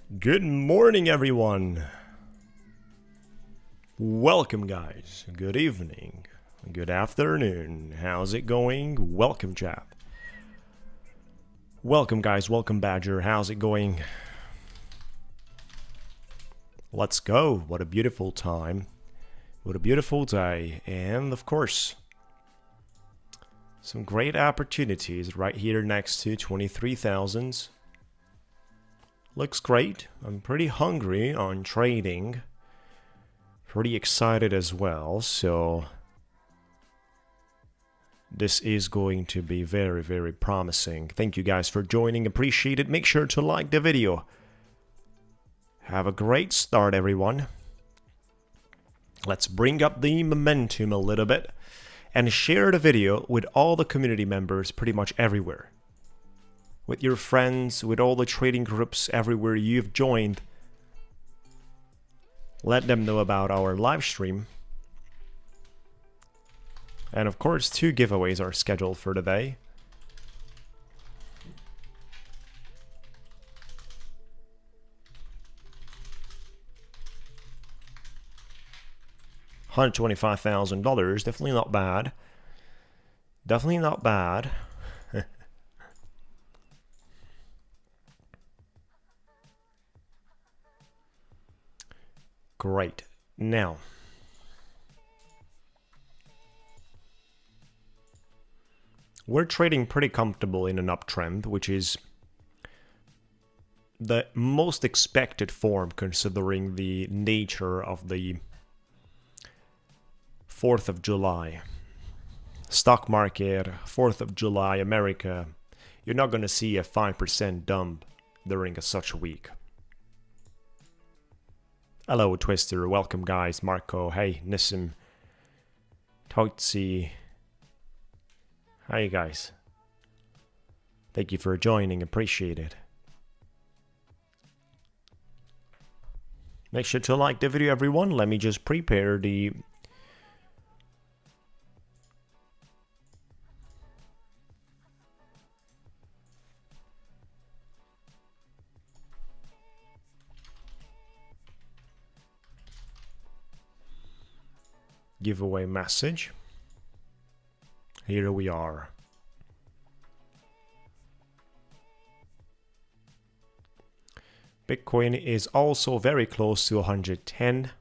Good morning, everyone. Welcome, guys. Good evening. Good afternoon. How's it going? Welcome, chap. Welcome, guys. Welcome, Badger. How's it going? Let's go. What a beautiful time. What a beautiful day. And, of course, some great opportunities right here next to 23,000. Looks great. I'm pretty hungry on trading. Pretty excited as well. So this is going to be very, very promising. Thank you guys for joining. Appreciate it. Make sure to like the video. Have a great start, everyone. Let's bring up the momentum a little bit and share the video with all the community members pretty much everywhere. With your friends, with all the trading groups everywhere you've joined. Let them know about our live stream. And of course, 2 giveaways are scheduled for today. $125,000, definitely not bad. Definitely not bad. Great. Now, we're trading pretty comfortable in an uptrend, which is the most expected form considering the nature of the 4th of July. Stock market, 4th of July, America. You're not going to see a 5% dump during such a week. Hello, Twister. Welcome, guys. Marco. Hey, Nissim. Totsi. Hi, you guys. Thank you for joining. Appreciate it. Make sure to like the video, everyone. Let me just prepare the giveaway message. Here we are. Bitcoin is also very close to 110.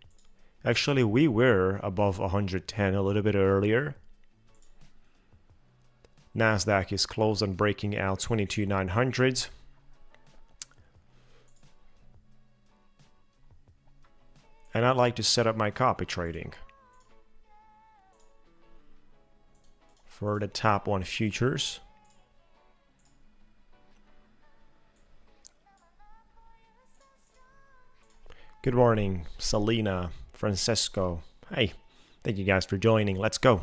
Actually, we were above 110 a little bit earlier. Nasdaq is close on breaking out 22,900. And I'd like to set up my copy trading for the top 1 futures. Good morning, Selena, Francesco. Hey, thank you guys for joining. Let's go.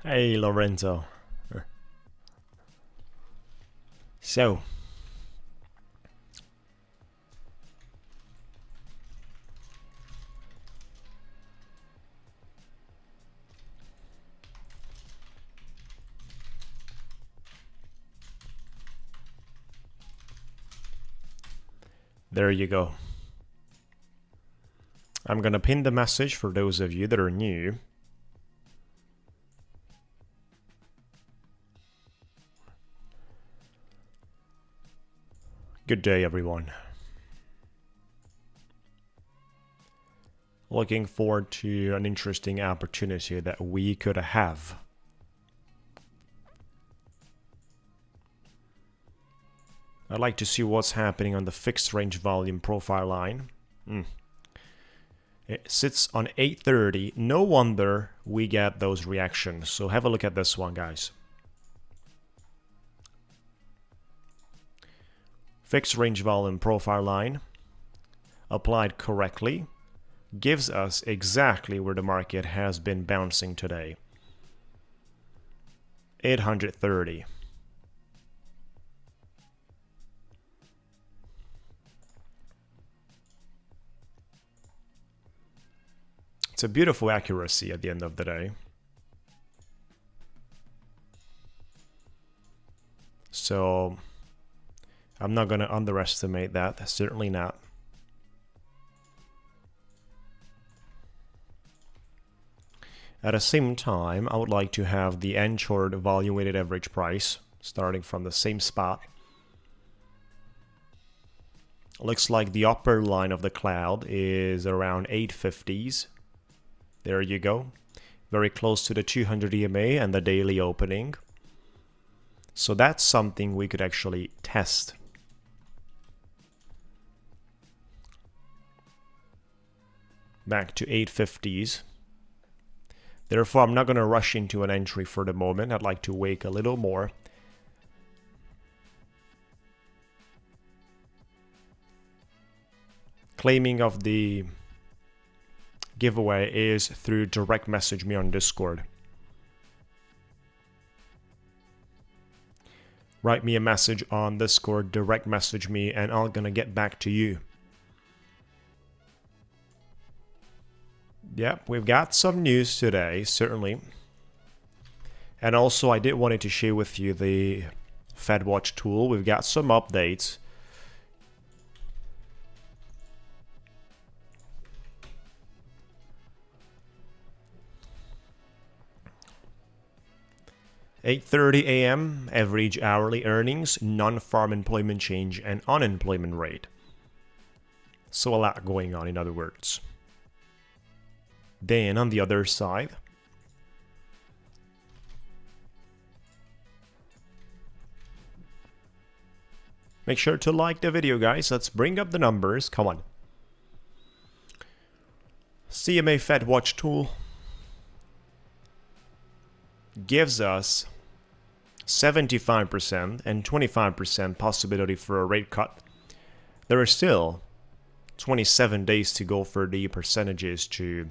Hey, Lorenzo. So, there you go. I'm gonna pin the message for those of you that are new. Good day, everyone. Looking forward to an interesting opportunity that we could have. I'd like to see what's happening on the fixed range volume profile line. It sits on 830. No wonder we get those reactions. So have a look at this one, guys. Fixed range volume profile line applied correctly gives us exactly where the market has been bouncing today. 830. It's a beautiful accuracy at the end of the day. So I'm not going to underestimate that, certainly not. At the same time, I would like to have the end-chart volume weighted average price starting from the same spot. Looks like the upper line of the cloud is around 850s. There you go. Very close to the 200 EMA and the daily opening. So that's something we could actually test. Back to 850s. Therefore, I'm not going to rush into an entry for the moment. I'd like to wait a little more. Claiming of the giveaway is through direct message me on Discord. Write me a message on Discord, direct message me, and I'm gonna get back to you. Yeah, we've got some news today, certainly. And also, I did wanted to share with you the FedWatch tool. We've got some updates. $8:30 a.m. average hourly earnings, non-farm employment change, and unemployment rate. So a lot going on, in other words. Then on the other side, make sure to like the video, guys. Let's bring up the numbers. Come on. CMA FedWatch tool gives us 75% and 25% possibility for a rate cut. There are still 27 days to go for the percentages to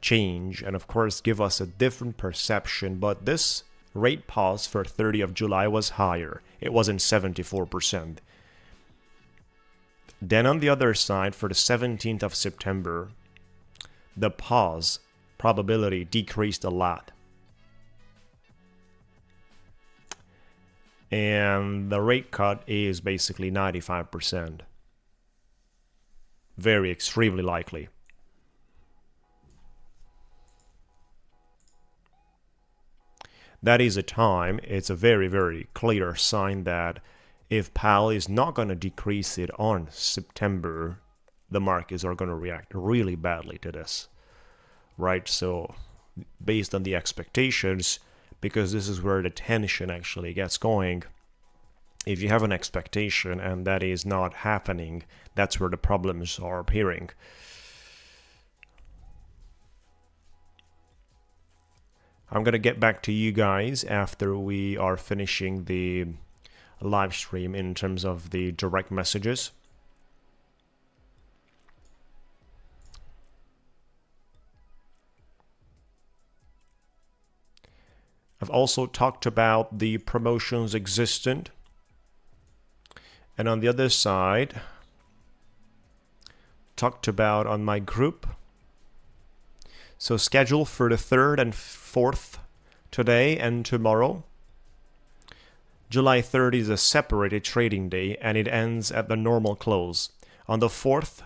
change and of course give us a different perception, but this rate pause for 30th of July was higher. It wasn't 74%. Then on the other side, for the 17th of September, the pause probability decreased a lot. And the rate cut is basically 95%. Very extremely likely. That is a time, it's a very, very clear sign that if Powell is not going to decrease it on September, the markets are going to react really badly to this. Right? So, based on the expectations, because this is where the tension actually gets going. If you have an expectation and that is not happening, that's where the problems are appearing. I'm going to get back to you guys after we are finishing the live stream in terms of the direct messages. I've also talked about the promotions existent. And on the other side, talked about on my group. So schedule for the 3rd and 4th today and tomorrow. July 3rd is a separated trading day and it ends at the normal close. On the 4th,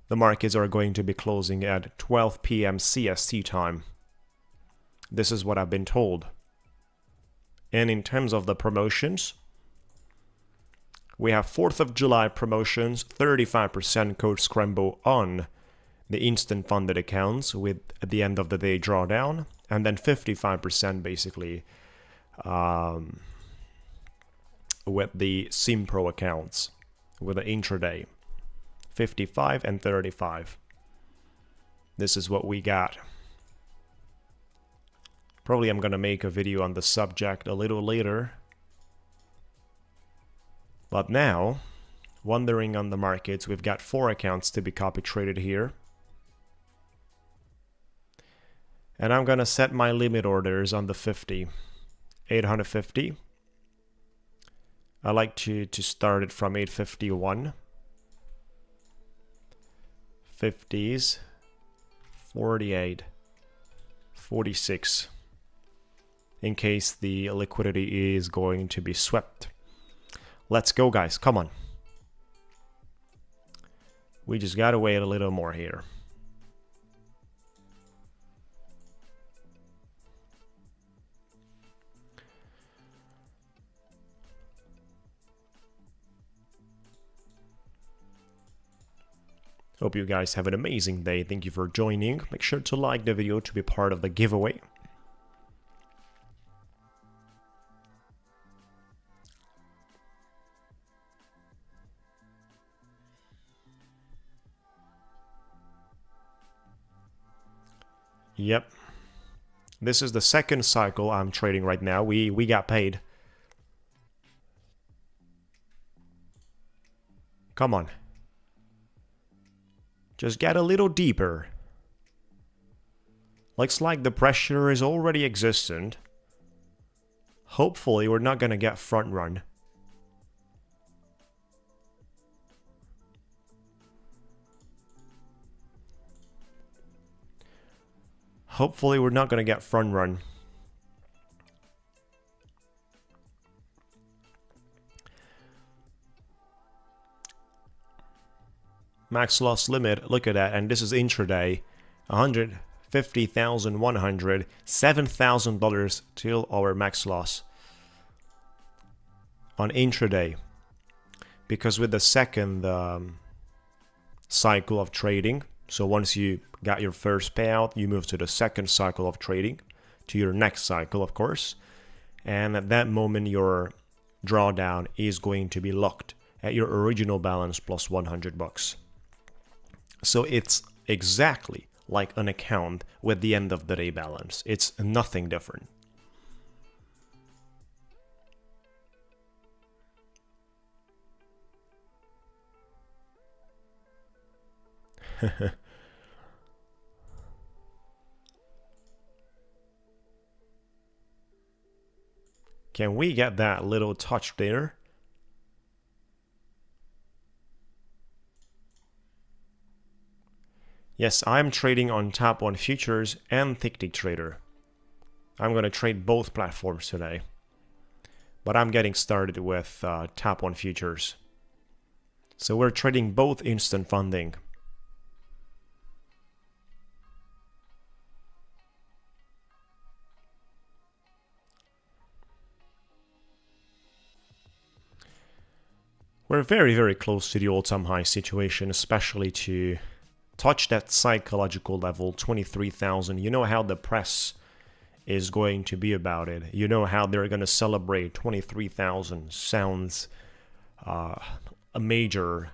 the markets are going to be closing at 12 p.m. CST time. This is what I've been told. And in terms of the promotions, we have 4th of July promotions, 35% code scramble on the instant funded accounts with at the end of the day drawdown, and then 55% basically with the SimPro accounts with the intraday, 55 and 35. This is what we got. Probably I'm gonna make a video on the subject a little later. But now, wandering on the markets, we've got 4 accounts to be copy traded here. And I'm gonna set my limit orders on the 50. 850. I like to start it from 851. 50s. 48. 46. In case the liquidity is going to be swept. Let's go, guys. Come on. We just gotta wait a little more here. Hope you guys have an amazing day. Thank you for joining. Make sure to like the video to be part of the giveaway. Yep. This is the second cycle I'm trading right now. We got paid. Come on. Just get a little deeper. Looks like the pressure is already existent. Hopefully we're not gonna get front run. Hopefully we're not gonna get front run. Max loss limit, look at that, and this is intraday. 150,100, $7,000 till our max loss on intraday. Because with the second cycle of trading, so once you got your first payout, you move to the second cycle of trading, to your next cycle, of course. And at that moment, your drawdown is going to be locked at your original balance plus 100 bucks. So it's exactly like an account with the end of the day balance. It's nothing different. Can we get that little touch there? Yes, I'm trading on Tap 1 Futures and Ticktick Trader. I'm going to trade both platforms today. But I'm getting started with Tap 1 Futures. So we're trading both instant funding. We're very, very close to the all-time high situation, especially to touch that psychological level, 23,000. You know how the press is going to be about it. You know how they're going to celebrate 23,000. Sounds a major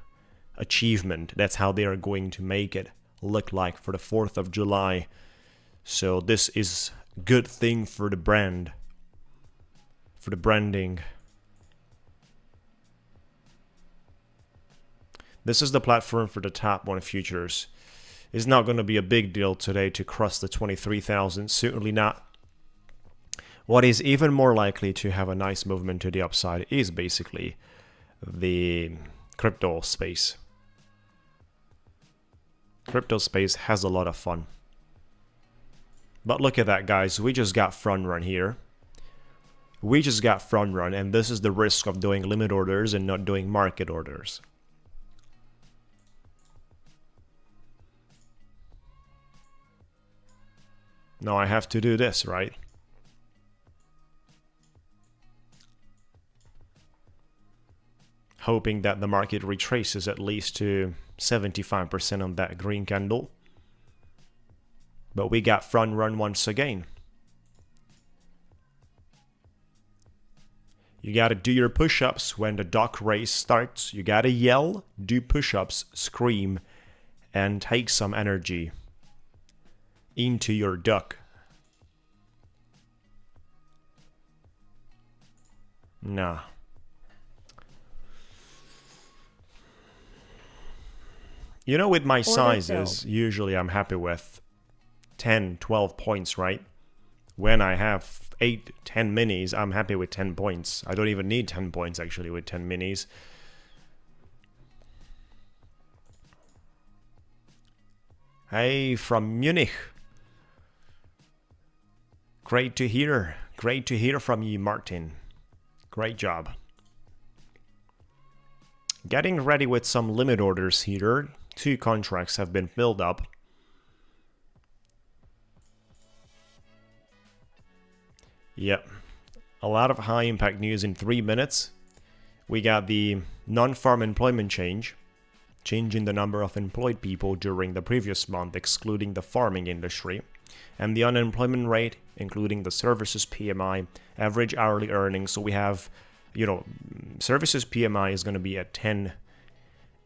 achievement. That's how they are going to make it look like for the 4th of July. So this is a good thing for the brand, for the branding. This is the platform for the Tap 1 Futures. It's not going to be a big deal today to cross the 23,000. Certainly not. What is even more likely to have a nice movement to the upside is basically the crypto space. Crypto space has a lot of fun. But look at that, guys. We just got front run here. We just got front run, and this is the risk of doing limit orders and not doing market orders. Now I have to do this, right? Hoping that the market retraces at least to 75% on that green candle. But we got front run once again. You gotta do your push-ups when the duck race starts. You gotta yell, do push-ups, scream, and take some energy. into your duck. Nah. You know, with my sizes, usually I'm happy with 10, 12 points, right? When I have 8, 10 minis, I'm happy with 10 points. I don't even need 10 points, actually, with 10 minis. Hey, from Munich. Great to hear. Great to hear from you, Martin. Great job. Getting ready with some limit orders here. 2 contracts have been filled up. Yep. A lot of high impact news in 3 minutes. We got the non-farm employment change. Changing the number of employed people during the previous month, excluding the farming industry. And the unemployment rate, including the services PMI, average hourly earnings. So we have, you know, services PMI is going to be at 10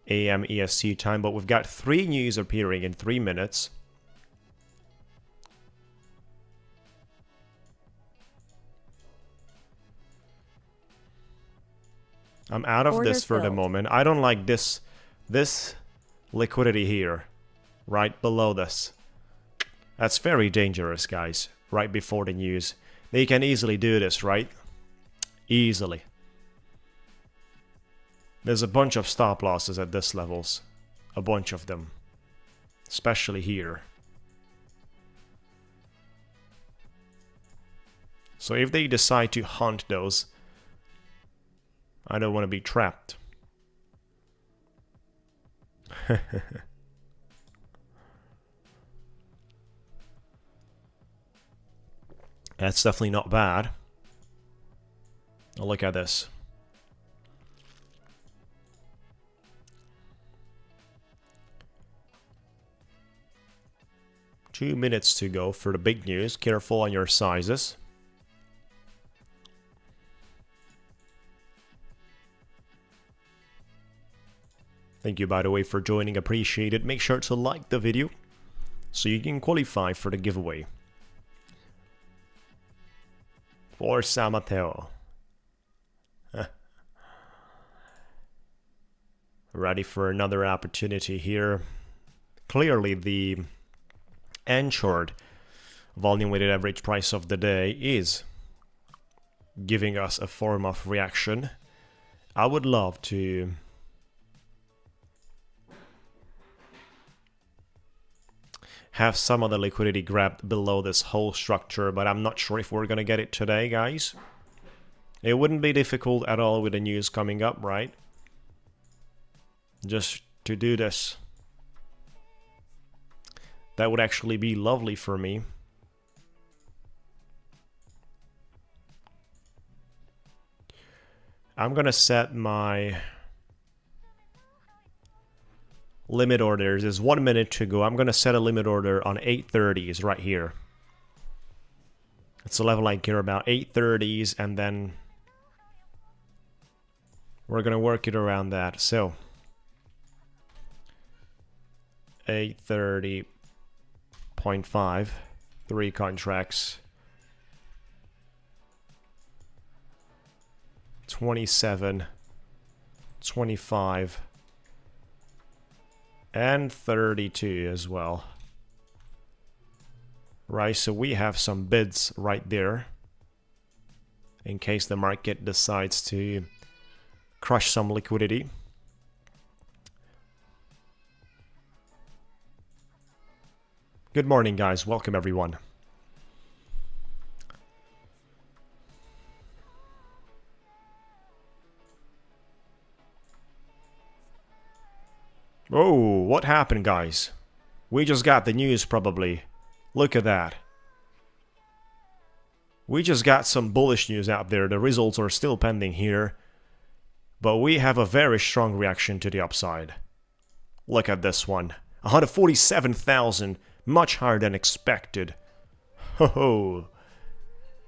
a.m. EST time, but we've got 3 news appearing in 3 minutes. I'm out of this for the moment. I don't like this liquidity here, right below this. That's very dangerous, guys, right before the news. They can easily do this, right? Easily. There's a bunch of stop losses at this levels. A bunch of them. Especially here. So if they decide to hunt those, I don't want to be trapped. That's definitely not bad. Oh, look at this. Two minutes to go for the big news. Careful on your sizes. Thank you, by the way, for joining. Appreciate it. Make sure to like the video so you can qualify for the giveaway. Forza Matteo. Ready for another opportunity here. Clearly, the Anchored volume weighted average price of the day is giving us a form of reaction. I would love to have some of the liquidity grabbed below this whole structure, but I'm not sure if we're gonna get it today, guys. It wouldn't be difficult at all with the news coming up, right? Just to do this. That would actually be lovely for me. I'm gonna set my limit orders. There's 1 minute to go. I'm gonna set a limit order on 830s right here. It's a level I care about. 830s, and then we're gonna work it around that. So 830.5, 3 contracts, 27, 25, and 32 as well. Right, so we have some bids right there in case the market decides to crush some liquidity. Good morning, guys. Welcome, everyone. Oh, what happened, guys? We just got the news, probably. Look at that. We just got some bullish news out there. The results are still pending here. But we have a very strong reaction to the upside. Look at this one. 147,000. Much higher than expected. Ho ho.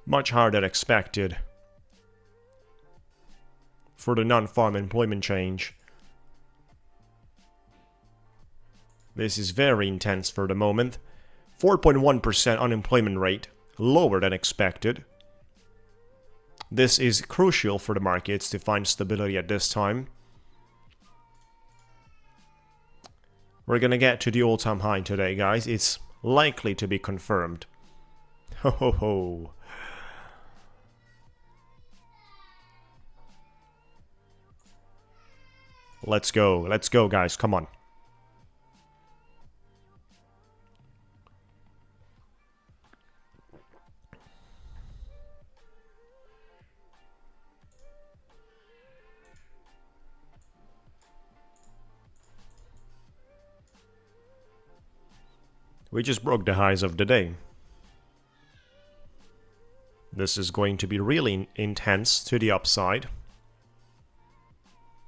Much higher than expected. For the non-farm employment change. This is very intense for the moment. 4.1% unemployment rate, lower than expected. This is crucial for the markets to find stability at this time. We're gonna get to the all-time high today, guys. It's likely to be confirmed. Ho ho ho. Let's go guys, come on. We just broke the highs of the day. This is going to be really intense to the upside.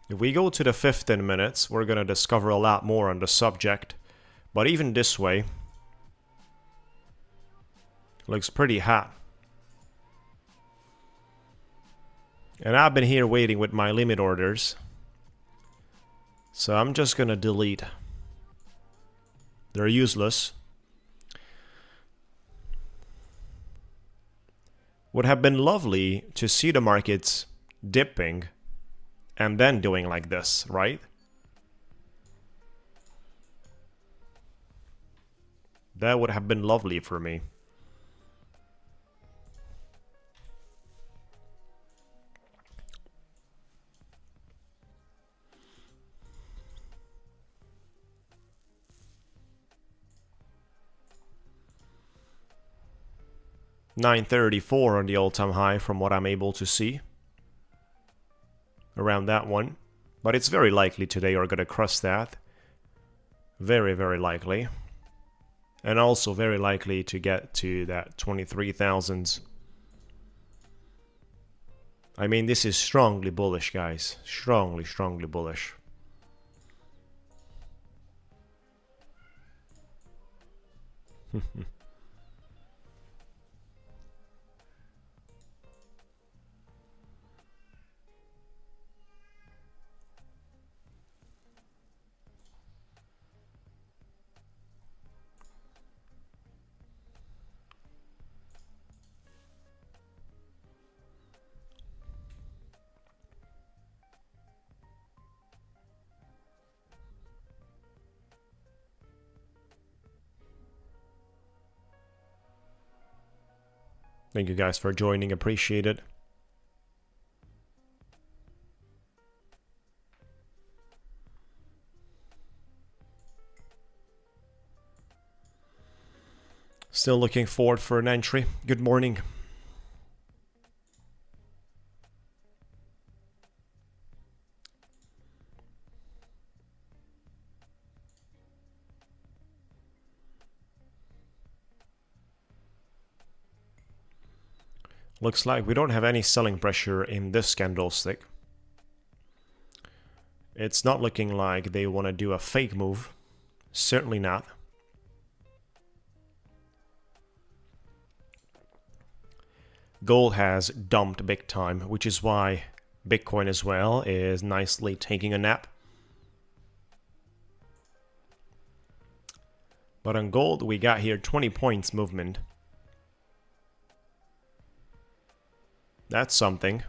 If we go to the 15 minutes, we're going to discover a lot more on the subject. But even this way, looks pretty hot. And I've been here waiting with my limit orders. So I'm just going to delete. They're useless. Would have been lovely to see the markets dipping and then doing like this, right? That would have been lovely for me. $934 on the all-time high from what I'm able to see. Around that one. But it's very likely today we're going to cross that. Very, very likely. And also very likely to get to that 23,000s. I mean, this is strongly bullish, guys. Strongly, strongly bullish. Thank you guys for joining, appreciate it. Still looking forward for an entry. Good morning. Looks like we don't have any selling pressure in this candlestick. It's not looking like they want to do a fake move. Certainly not. Gold has dumped big time, which is why Bitcoin as well is nicely taking a nap. But on gold, we got here 20 points movement. That's something.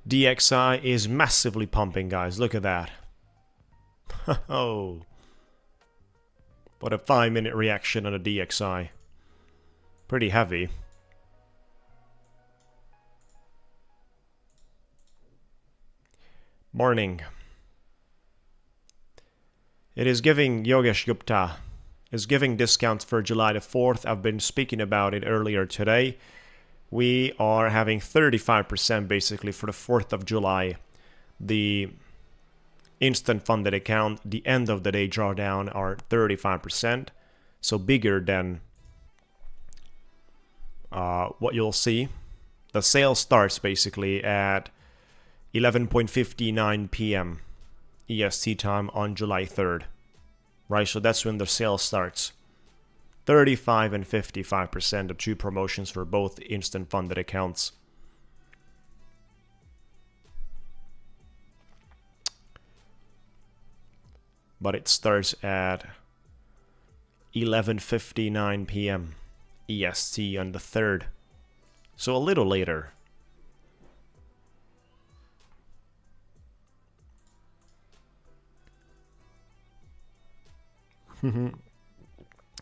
DXI is massively pumping, guys. Look at that. Oh. What a 5-minute reaction on a DXI. Pretty heavy. Morning. It is giving Yogesh Gupta is giving discounts for July the 4th. I've been speaking about it earlier today. We are having 35% basically for the 4th of July. The instant funded account, the end of the day drawdown are 35%. So bigger than what you'll see. The sale starts basically at 11:59 p.m. EST time on July 3rd, right? So that's when the sale starts. 35 and 55%, the two promotions for both instant funded accounts. but it starts at 11:59 p.m. EST on the 3rd. So a little later.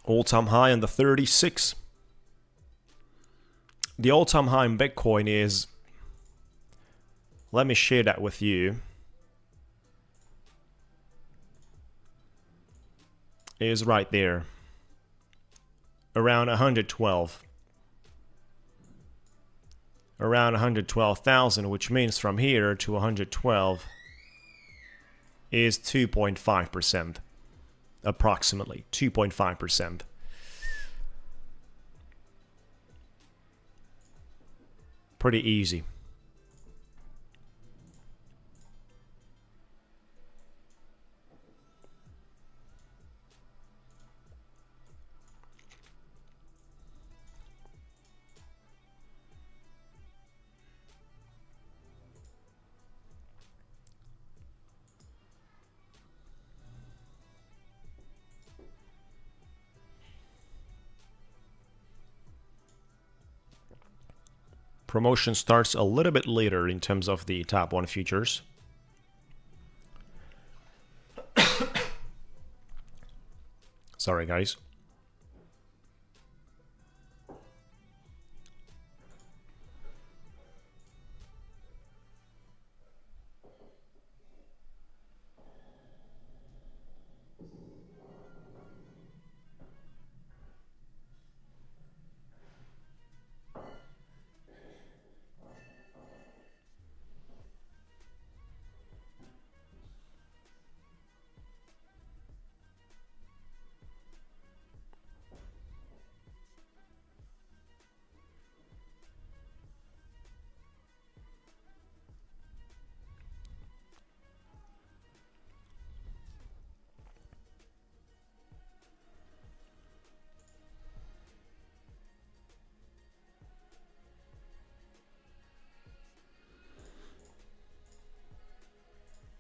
All-time high on the 36. The all-time high in Bitcoin is, let me share that with you, is right there, around 112. Around 112,000, which means from here to 112 is 2.5%. Approximately 2.5%. Pretty easy. Promotion starts a little bit later in terms of the top 1 futures. Sorry, guys.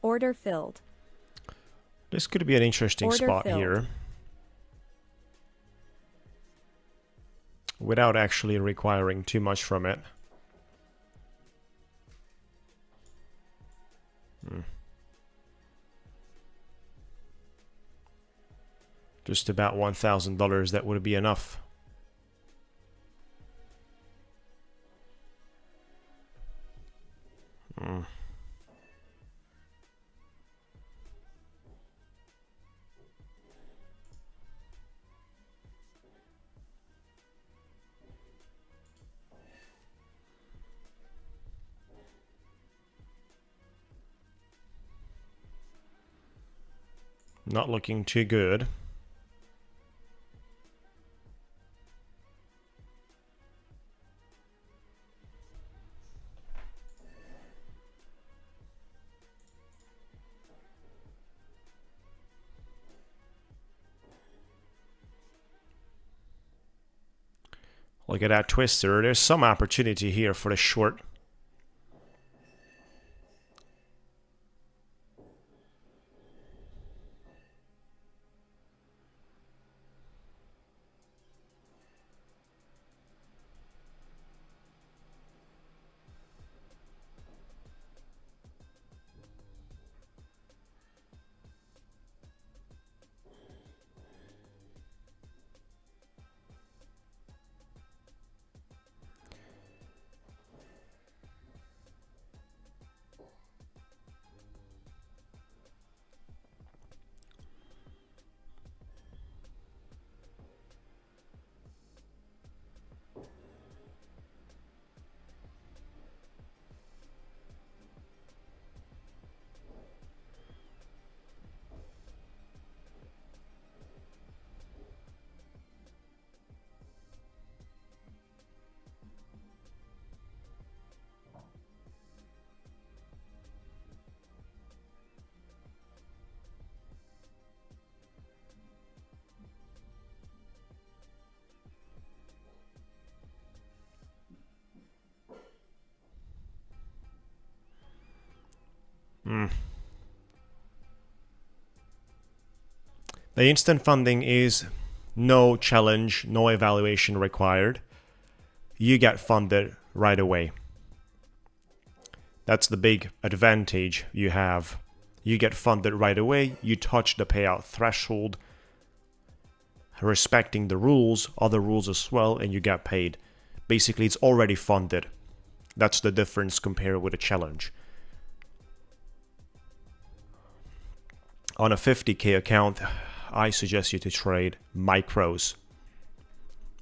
Order filled. This could be an interesting Order spot filled. here. Without actually requiring too much from it. Just about $1,000, that would be enough. Not looking too good. Look at that twister. There's some opportunity here for the short. The instant funding is no challenge, no evaluation required. You get funded right away. That's the big advantage you have. You get funded right away, you touch the payout threshold, respecting the rules, other rules as well, and you get paid. Basically, it's already funded. That's the difference compared with a challenge. On a 50k account, I suggest you to trade micros.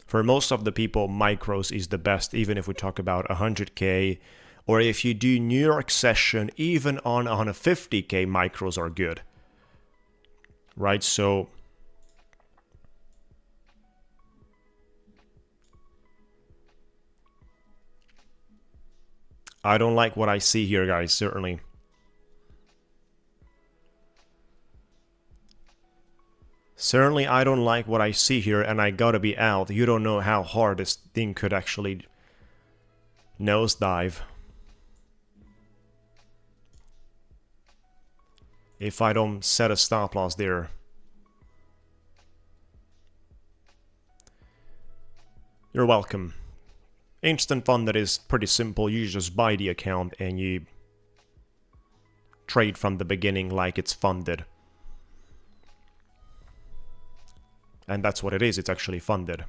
For most of the people, micros is the best, even if we talk about 100k, or if you do New York session, even on a 50k, micros are good. Right, so I don't like what I see here, guys, certainly. Certainly, I don't like what I see here, and I gotta be out. You don't know how hard this thing could actually nosedive. If I don't set a stop loss there. You're welcome. Instant funded is pretty simple. You just buy the account and you trade from the beginning like it's funded. And that's what it is, it's actually funded.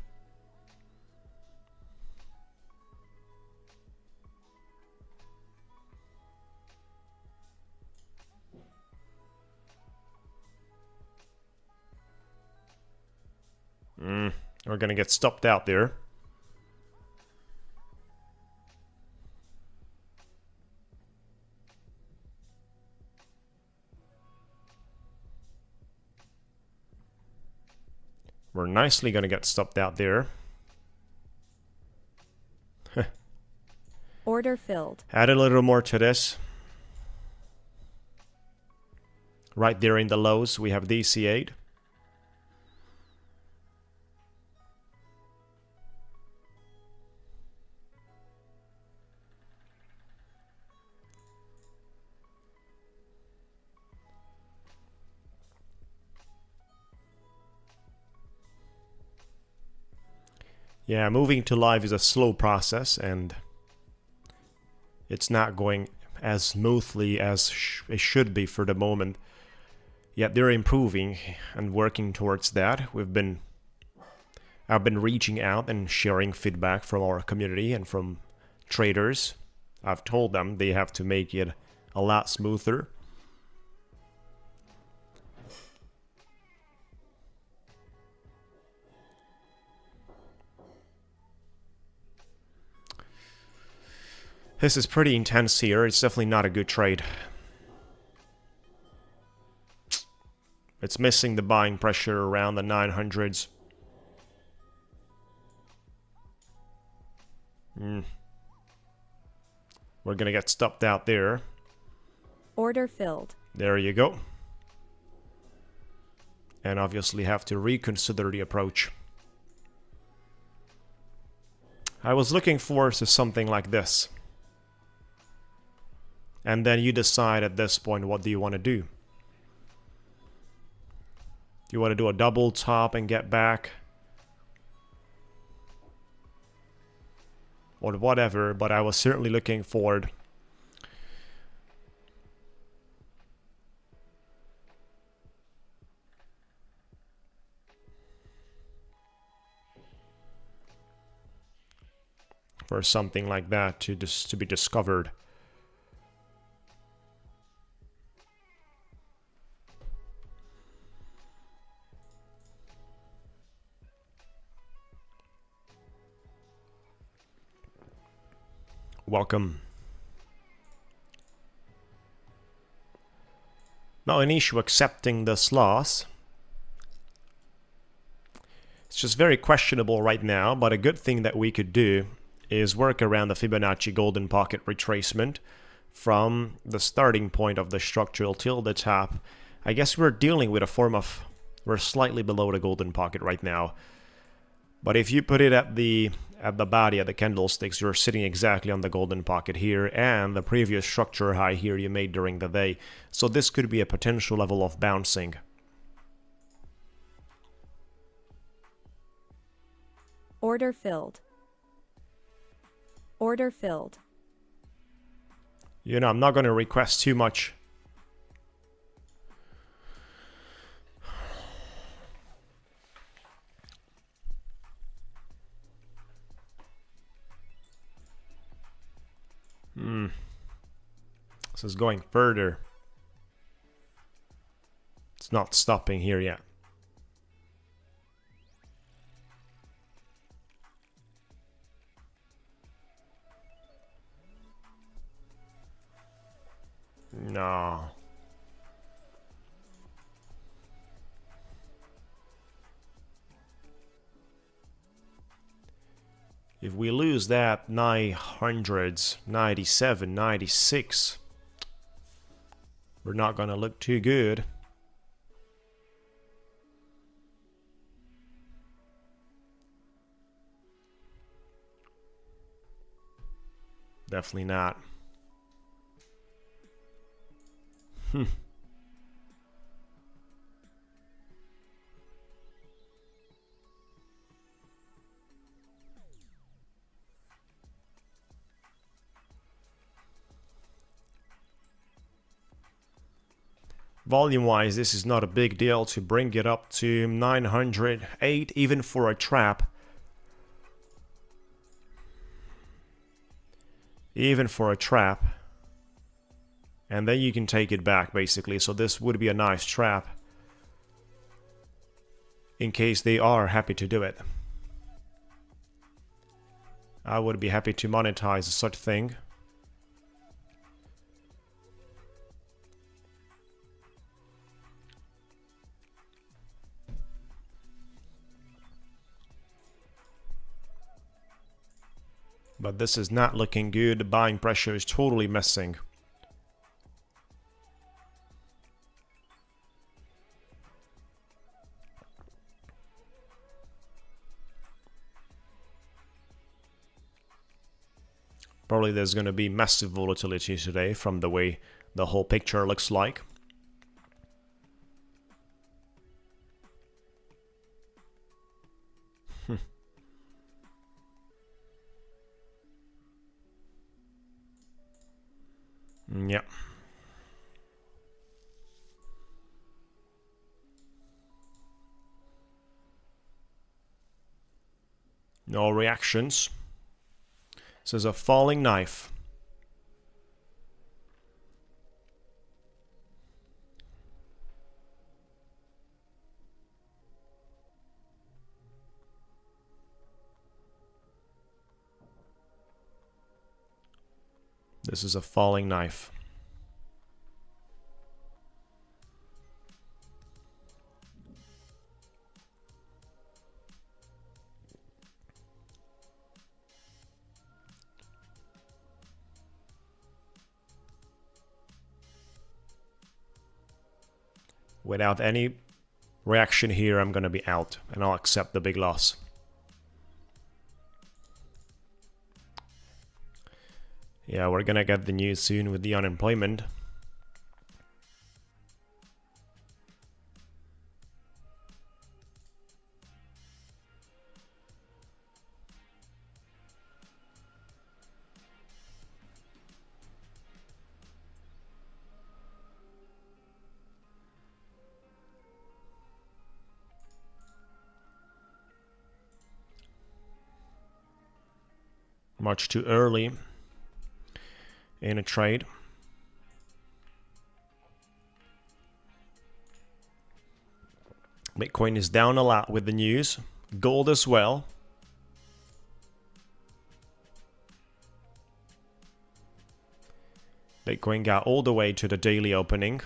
We're gonna get stopped out there. We're nicely gonna get stopped out there. Order filled. Add a little more to this. Right there in the lows, we have DC8. Yeah, moving to live is a slow process and it's not going as smoothly as it should be for the moment. Yet they're improving and working towards that. I've been reaching out and sharing feedback from our community and from traders. I've told them they have to make it a lot smoother. This is pretty intense here. It's definitely not a good trade. It's missing the buying pressure around the 900s. We're gonna get stopped out there. Order filled. There you go. And obviously have to reconsider the approach. I was looking forward to something like this. And then you decide at this point, what do you want to do? Do you want to do a double top and get back? Or whatever, but I was certainly looking forward for something like that to be discovered. Welcome. Not an issue accepting this loss. It's just very questionable right now, but a good thing that we could do is work around the Fibonacci golden pocket retracement from the starting point of the structural till the top. I guess we're dealing with a form of, we're slightly below the golden pocket right now. But if you put it at the body of the candlesticks, you're sitting exactly on the golden pocket here and the previous structure high here you made during the day. So this could be a potential level of bouncing. Order filled. Order filled. You know, I'm not going to request too much. This is going further. It's not stopping here yet. No. If we lose that 900s, 97, 96, we're not gonna look too good. Definitely not. Volume-wise, this is not a big deal to bring it up to 908, even for a trap. Even for a trap. And then you can take it back, basically. So this would be a nice trap. In case they are happy to do it. I would be happy to monetize such thing. But this is not looking good. The buying pressure is totally missing. Probably there's going to be massive volatility today from the way the whole picture looks like. Yeah. No reactions. This is a falling knife. This is a falling knife. Without any reaction here, I'm gonna be out and I'll accept the big loss. Yeah, we're gonna get the news soon with the unemployment. Much too early in a trade. Bitcoin is down a lot with the news. Gold as well. Bitcoin got all the way to the daily opening.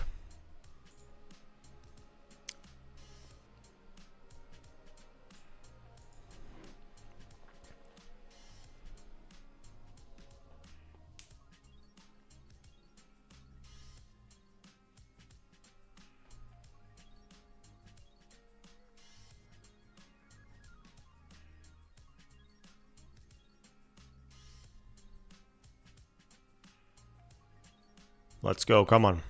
Let's go, come on.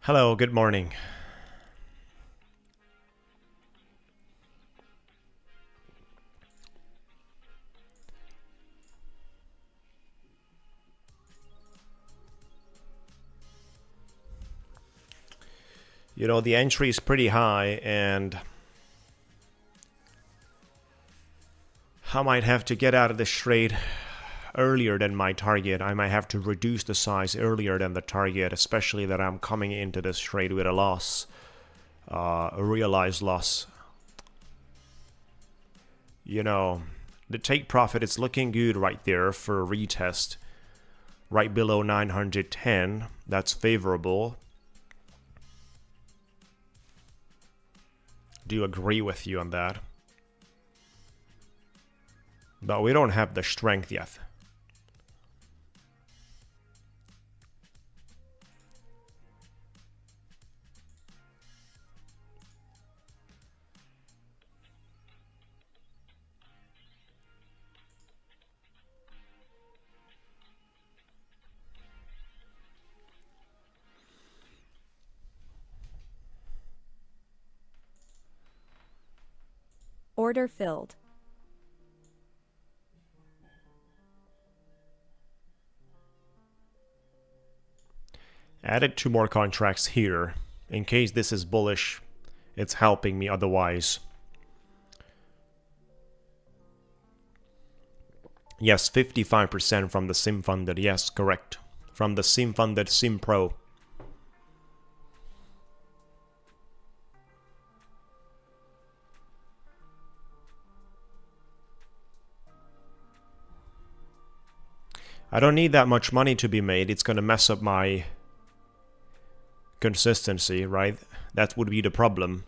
Hello, good morning. You know, the entry is pretty high, and I might have to get out of this trade earlier than my target. I might have to reduce the size earlier than the target, especially that I'm coming into this trade with a loss, a realized loss. You know, the take profit is looking good right there for a retest, right below 910. That's favorable. Do agree with you on that. But we don't have the strength yet. Order filled. Added 2 more contracts here. In case this is bullish, it's helping me otherwise. Yes, 55% from the sim funded. Yes, correct. From the sim funded Sim Pro. I don't need that much money to be made. It's gonna mess up my consistency, right? That would be the problem.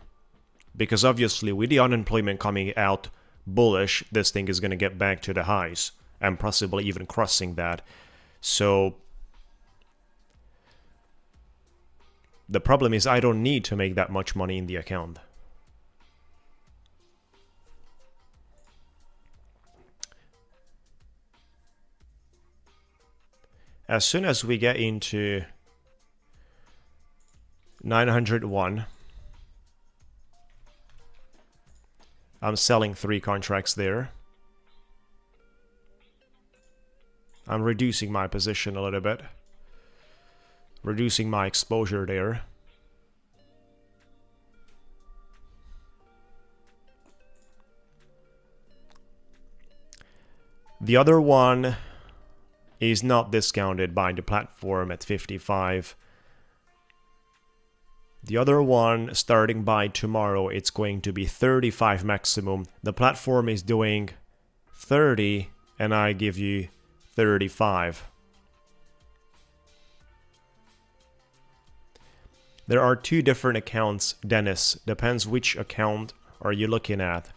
Because obviously with the unemployment coming out bullish, this thing is gonna get back to the highs and possibly even crossing that. So the problem is I don't need to make that much money in the account. As soon as we get into 901, I'm selling 3 contracts there. I'm reducing my position a little bit. Reducing my exposure there. The other one is not discounted by the platform at 55. The other one, starting by tomorrow, it's going to be 35 maximum. The platform is doing 30 and I give you 35. There are 2 different accounts, Dennis. Depends which account are you looking at.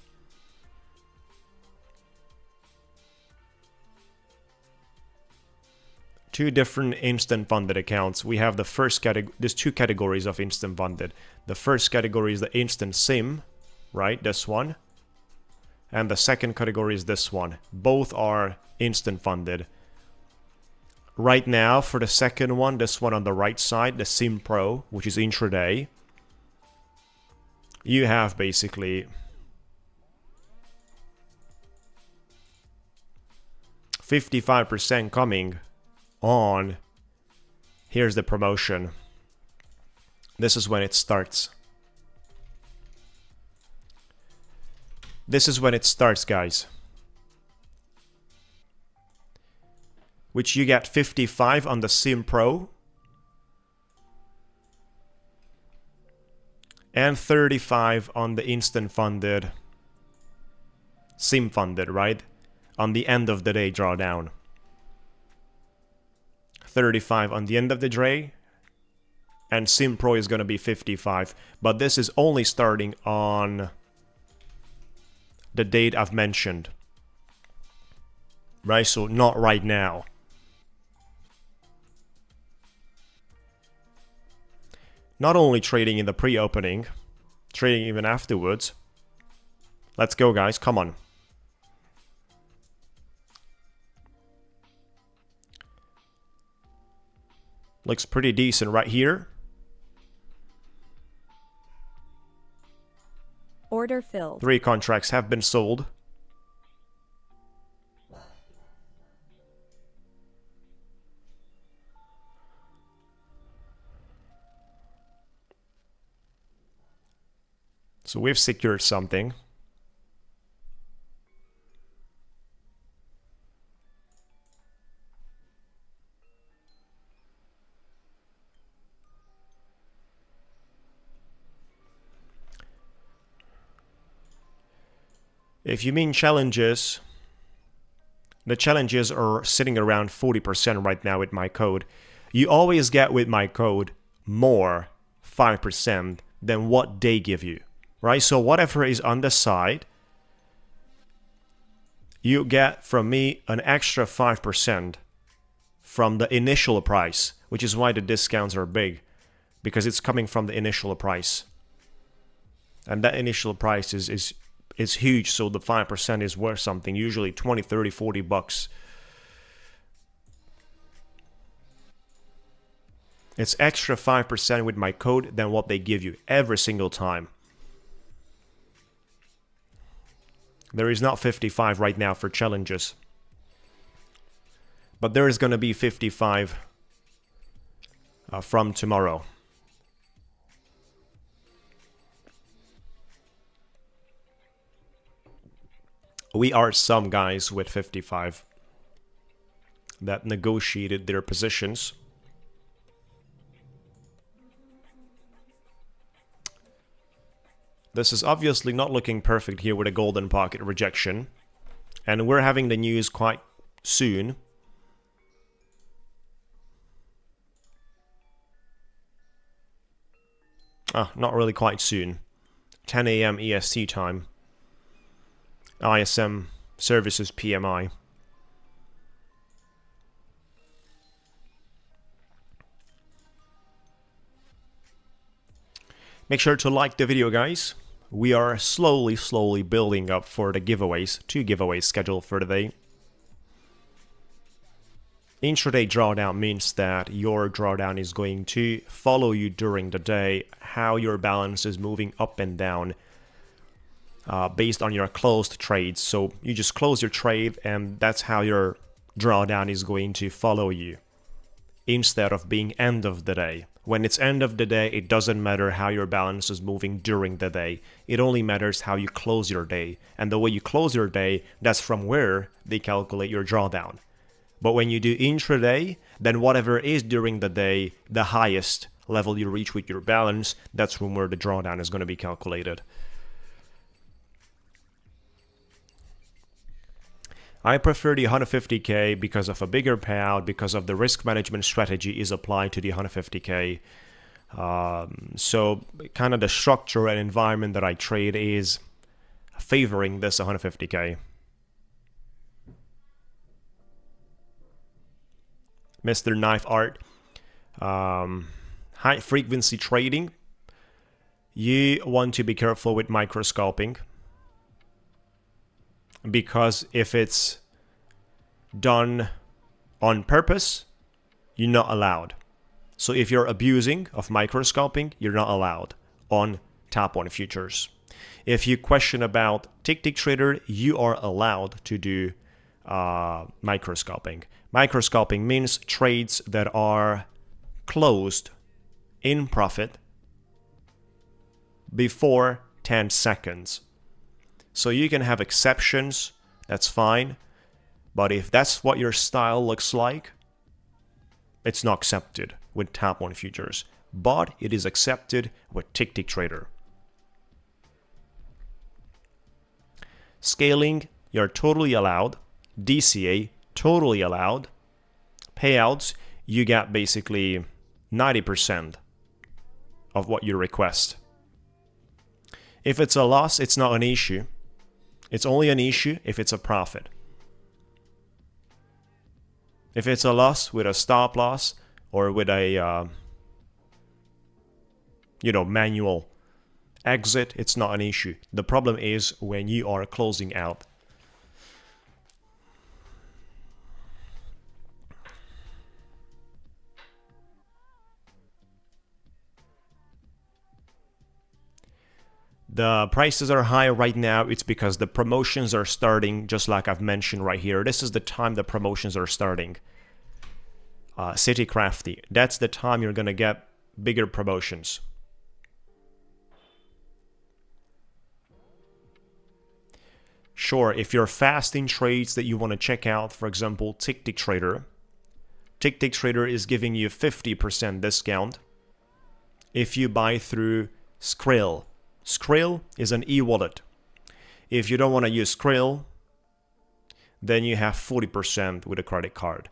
Two different instant funded accounts. We have the first category. There's 2 categories of instant funded. The first category is the instant sim, right? This one. And the second category is this one. Both are instant funded. Right now, for the second one, this one on the right side, the Sim Pro, which is intraday, you have basically 55% coming on. Here's the promotion. This is when it starts. This is when it starts, guys. Which you get 55 on the Sim Pro and 35 on the instant funded Sim funded, right? On the end of the day drawdown. 35 on the end of the day, and Sim Pro is going to be 55. But this is only starting on the date I've mentioned. Right? So not right now. Not only trading in the pre-opening, trading even afterwards. Let's go, guys. Come on. Looks pretty decent right here. Order filled. 3 contracts have been sold. So we've secured something. If you mean challenges, the challenges are sitting around 40% right now with my code. You always get with my code more 5% than what they give you, right? So whatever is on the side, you get from me an extra 5% from the initial price, which is why the discounts are big, because it's coming from the initial price. And that initial price is huge, so the 5% is worth something, usually 20, 30, 40 bucks. It's extra 5% with my code than what they give you every single time. There is not 55 right now for challenges, but there is going to be 55 from tomorrow. We are some guys with 55 that negotiated their positions. This is obviously not looking perfect here with a golden pocket rejection. And we're having the news quite soon. Not really quite soon. 10 a.m. EST time. ISM services PMI. Make sure to like the video, guys. We are slowly building up for the giveaways. 2 giveaways scheduled for today. Intraday drawdown means that your drawdown is going to follow you during the day, how your balance is moving up and down based on your closed trades. So you just close your trade and that's how your drawdown is going to follow you instead of being end of the day. When it's end of the day, it doesn't matter how your balance is moving during the day. It only matters how you close your day. And the way you close your day, that's from where they calculate your drawdown. But when you do intraday, then whatever is during the day, the highest level you reach with your balance, that's from where the drawdown is going to be calculated. I prefer the 150k because of a bigger payout, because of the risk management strategy is applied to the 150k. So kind of the structure and environment that I trade is favoring this 150k. Mr. Knife Art, high frequency trading. You want to be careful with microscoping, because if it's done on purpose, you're not allowed. So if you're abusing of microscoping, you're not allowed on top 1 futures. If you question about Ticktick Trader, you are allowed to do microscoping. Microscoping means trades that are closed in profit before 10 seconds. So you can have exceptions, that's fine. But if that's what your style looks like, it's not accepted with top 1 futures. But it is accepted with Ticktick Trader. Scaling, you're totally allowed. DCA, totally allowed. Payouts, you get basically 90% of what you request. If it's a loss, it's not an issue. It's only an issue if it's a profit. If it's a loss with a stop loss or with a manual exit, it's not an issue. The problem is when you are closing out. The prices are high right now. It's because the promotions are starting, just like I've mentioned right here. This is the time the promotions are starting. City Crafty. That's the time you're going to get bigger promotions. Sure, if you're fast in trades that you want to check out, for example, Ticktick Trader. Ticktick Trader is giving you 50% discount if you buy through Skrill. Skrill is an e-wallet. If you don't want to use Skrill, then you have 40% with a credit card.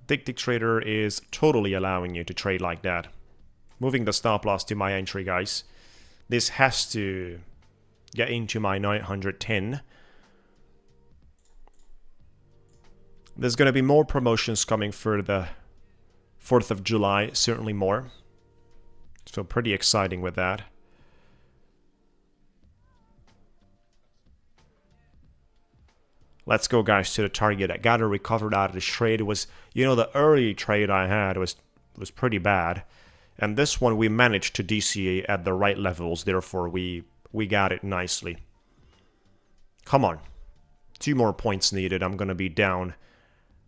Ticktick Trader is totally allowing you to trade like that. Moving the stop loss to my entry, guys. This has to get into my 910. There's going to be more promotions coming for the 4th of July, certainly more. So pretty exciting with that. Let's go, guys, to the target. I got to recover out of this trade. It was, you know, the early trade I had was pretty bad. And this one we managed to DCA at the right levels. Therefore, we got it nicely. Come on. 2 more points needed. I'm going to be down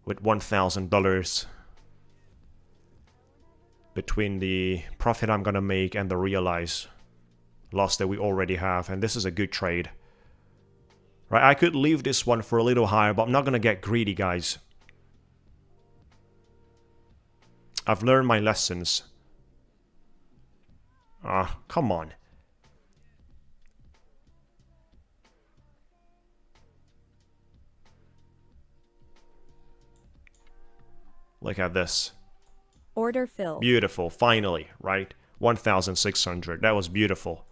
with $1,000 between the profit I'm going to make and the realized loss that we already have. And this is a good trade. Right, I could leave this one for a little higher, but I'm not going to get greedy, guys. I've learned my lessons. Come on. Look at this. Order filled. Beautiful, finally, right? 1,600. That was beautiful.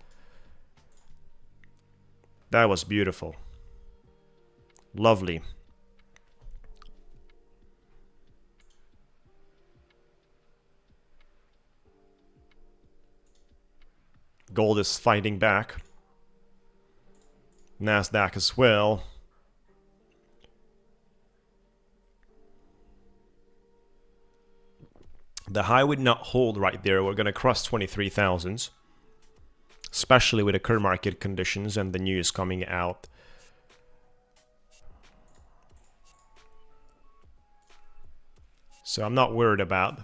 That was beautiful. Lovely. Gold is fighting back. Nasdaq as well. The high would not hold right there. We're going to cross 23,000s. Especially with the current market conditions and the news coming out. So I'm not worried about.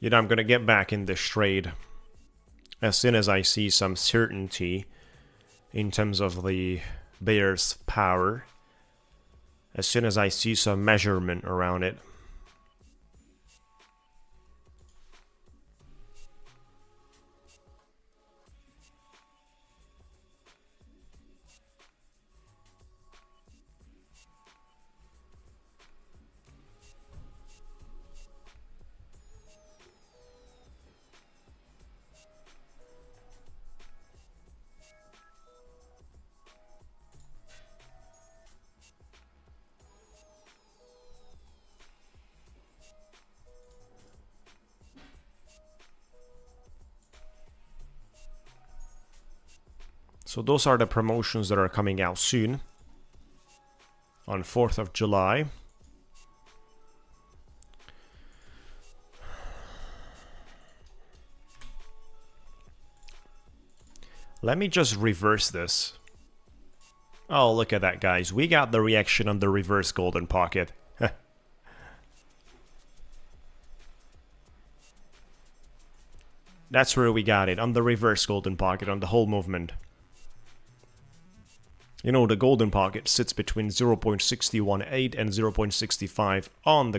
You know, I'm going to get back in this trade as soon as I see some certainty in terms of the bear's power. As soon as I see some measurement around it. So those are the promotions that are coming out soon. On 4th of July. Let me just reverse this. Oh, look at that, guys. We got the reaction on the reverse golden pocket. That's where we got it, on the reverse golden pocket, on the whole movement. You know, the golden pocket sits between 0.618 and 0.65 on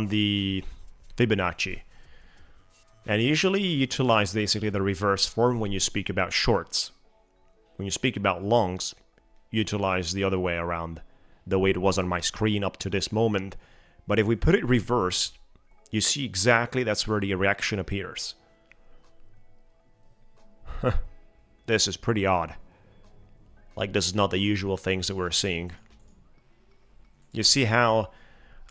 the Fibonacci. And usually you utilize basically the reverse form when you speak about shorts. When you speak about longs, utilize the other way around, the way it was on my screen up to this moment. But if we put it reversed, you see exactly that's where the reaction appears. This is pretty odd. Like, this is not the usual things that we're seeing. You see how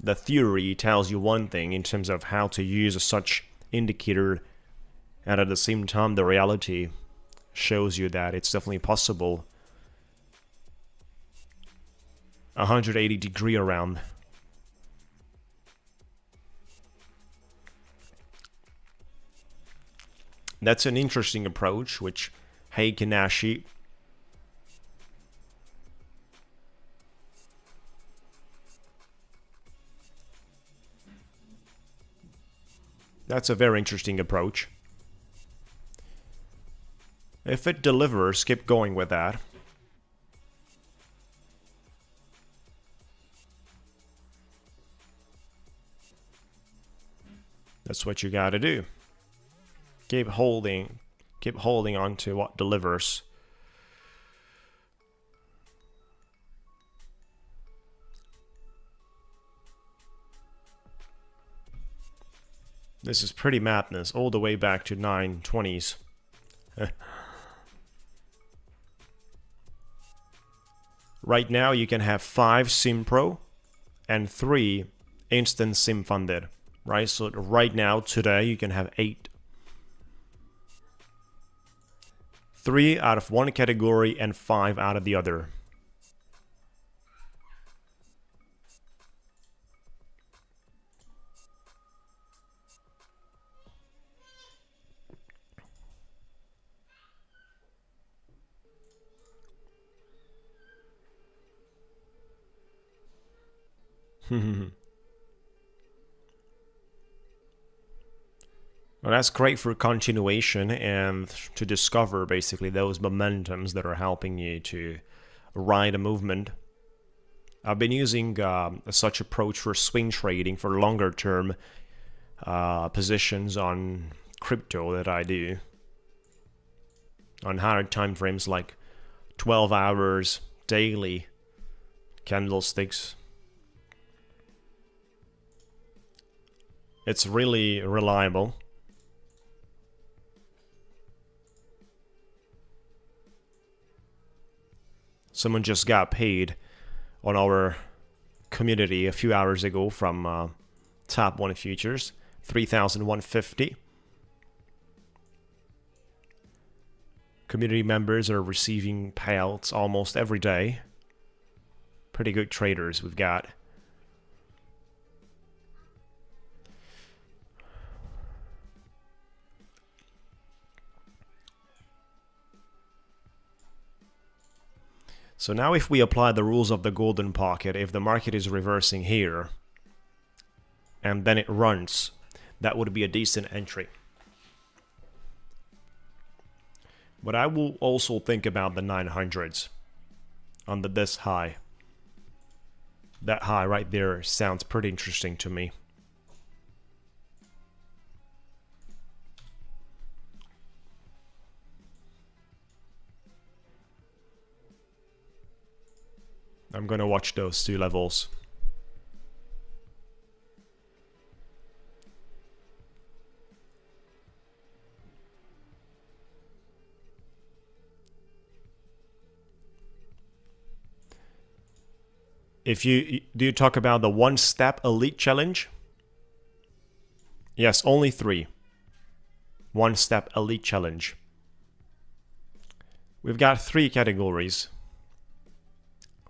the theory tells you one thing in terms of how to use such indicator, and at the same time the reality shows you that it's definitely possible. 180-degree around. That's an interesting approach, which Hey Kanashi. That's a very interesting approach. If it delivers, keep going with that. That's what you gotta do. Keep holding on to what delivers. This is pretty madness, all the way back to 920s. Right now you can have 5 SimPro and 3 instant sim funded. Right, so right now, today, you can have 8. 3 out of one category and 5 out of the other. Well, that's great for continuation and to discover basically those momentums that are helping you to ride a movement. I've been using such approach for swing trading for longer term positions on crypto that I do. On higher time frames like 12 hours, daily, candlesticks. It's really reliable. Someone just got paid on our community a few hours ago from Top 1 Futures, 3,150. Community members are receiving payouts almost every day. Pretty good traders we've got. So now if we apply the rules of the golden pocket, if the market is reversing here, and then it runs, that would be a decent entry. But I will also think about the 900s on this high. That high right there sounds pretty interesting to me. I'm gonna watch those 2 levels. Do you talk about the 1-step elite challenge? Yes, only 3. 1-step elite challenge. We've got 3 categories.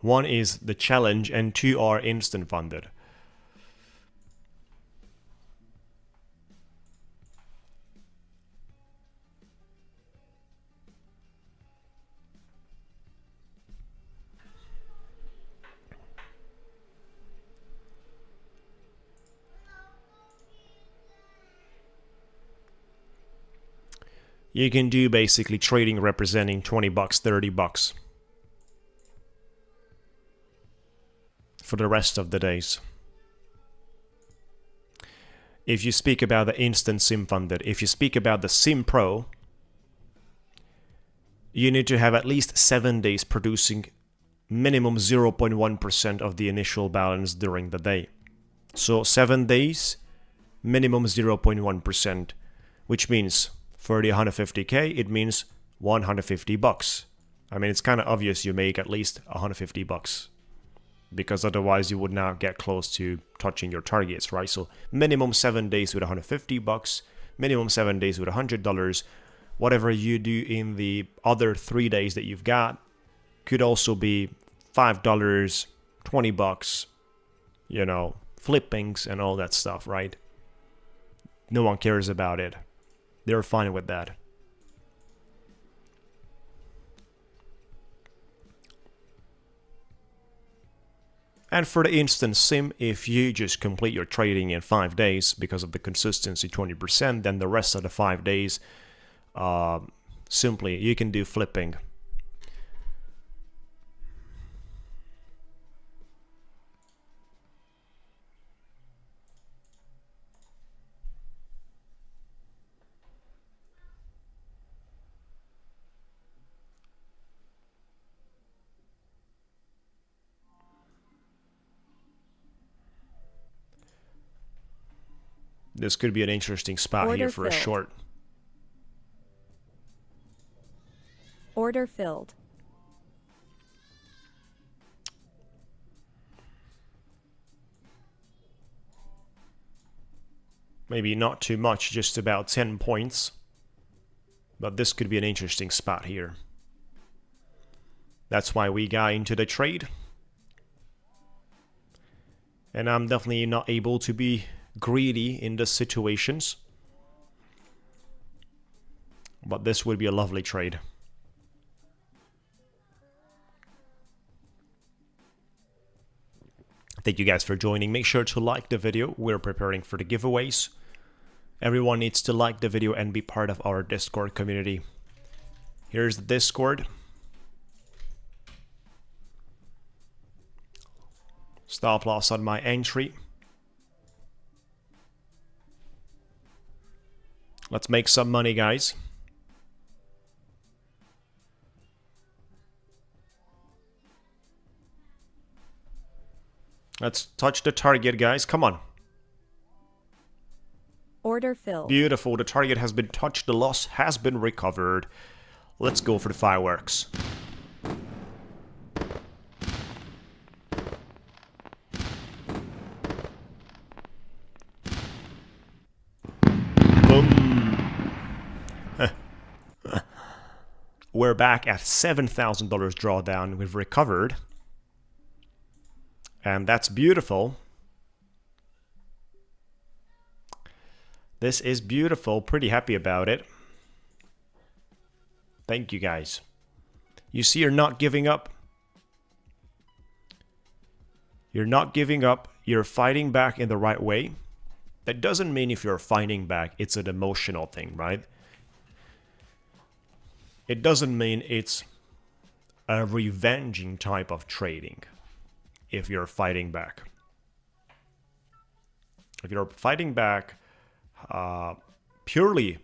1 is the challenge and 2 are instant funded. You can do basically trading representing 20 bucks, 30 bucks. For the rest of the days. If you speak about the instant sim funded, if you speak about the Sim Pro, you need to have at least 7 days producing minimum 0.1% of the initial balance during the day. So 7 days, minimum 0.1%, which means for the 150k, it means 150 bucks. I mean, it's kind of obvious you make at least 150 bucks, because otherwise you would not get close to touching your targets, right? So minimum 7 days with 150 bucks, minimum 7 days with $100. Whatever you do in the other 3 days that you've got could also be $5, 20 bucks, you know, flippings and all that stuff, right? No one cares about it. They're fine with that. And for the instant sim, if you just complete your trading in 5 days because of the consistency 20%, then the rest of the 5 days, simply you can do flipping. This could be an interesting spot Order here for a filled. short. Order filled. Maybe not too much, just about 10 points. But this could be an interesting spot here. That's why we got into the trade. And I'm definitely not able to be greedy in the situations. But this would be a lovely trade. Thank you guys for joining. Make sure to like the video. We're preparing for the giveaways. Everyone needs to like the video and be part of our Discord community. Here's the Discord. Stop loss on my entry. Let's make some money, guys. Let's touch the target, guys. Come on. Order filled. Beautiful. The target has been touched. The loss has been recovered. Let's go for the fireworks. We're back at $7,000 drawdown. We've recovered. And that's beautiful. This is beautiful. Pretty happy about it. Thank you, guys. You see, you're not giving up. You're not giving up. You're fighting back in the right way. That doesn't mean if you're fighting back, it's an emotional thing, right? It doesn't mean it's a revenging type of trading if you're fighting back. If you're fighting back purely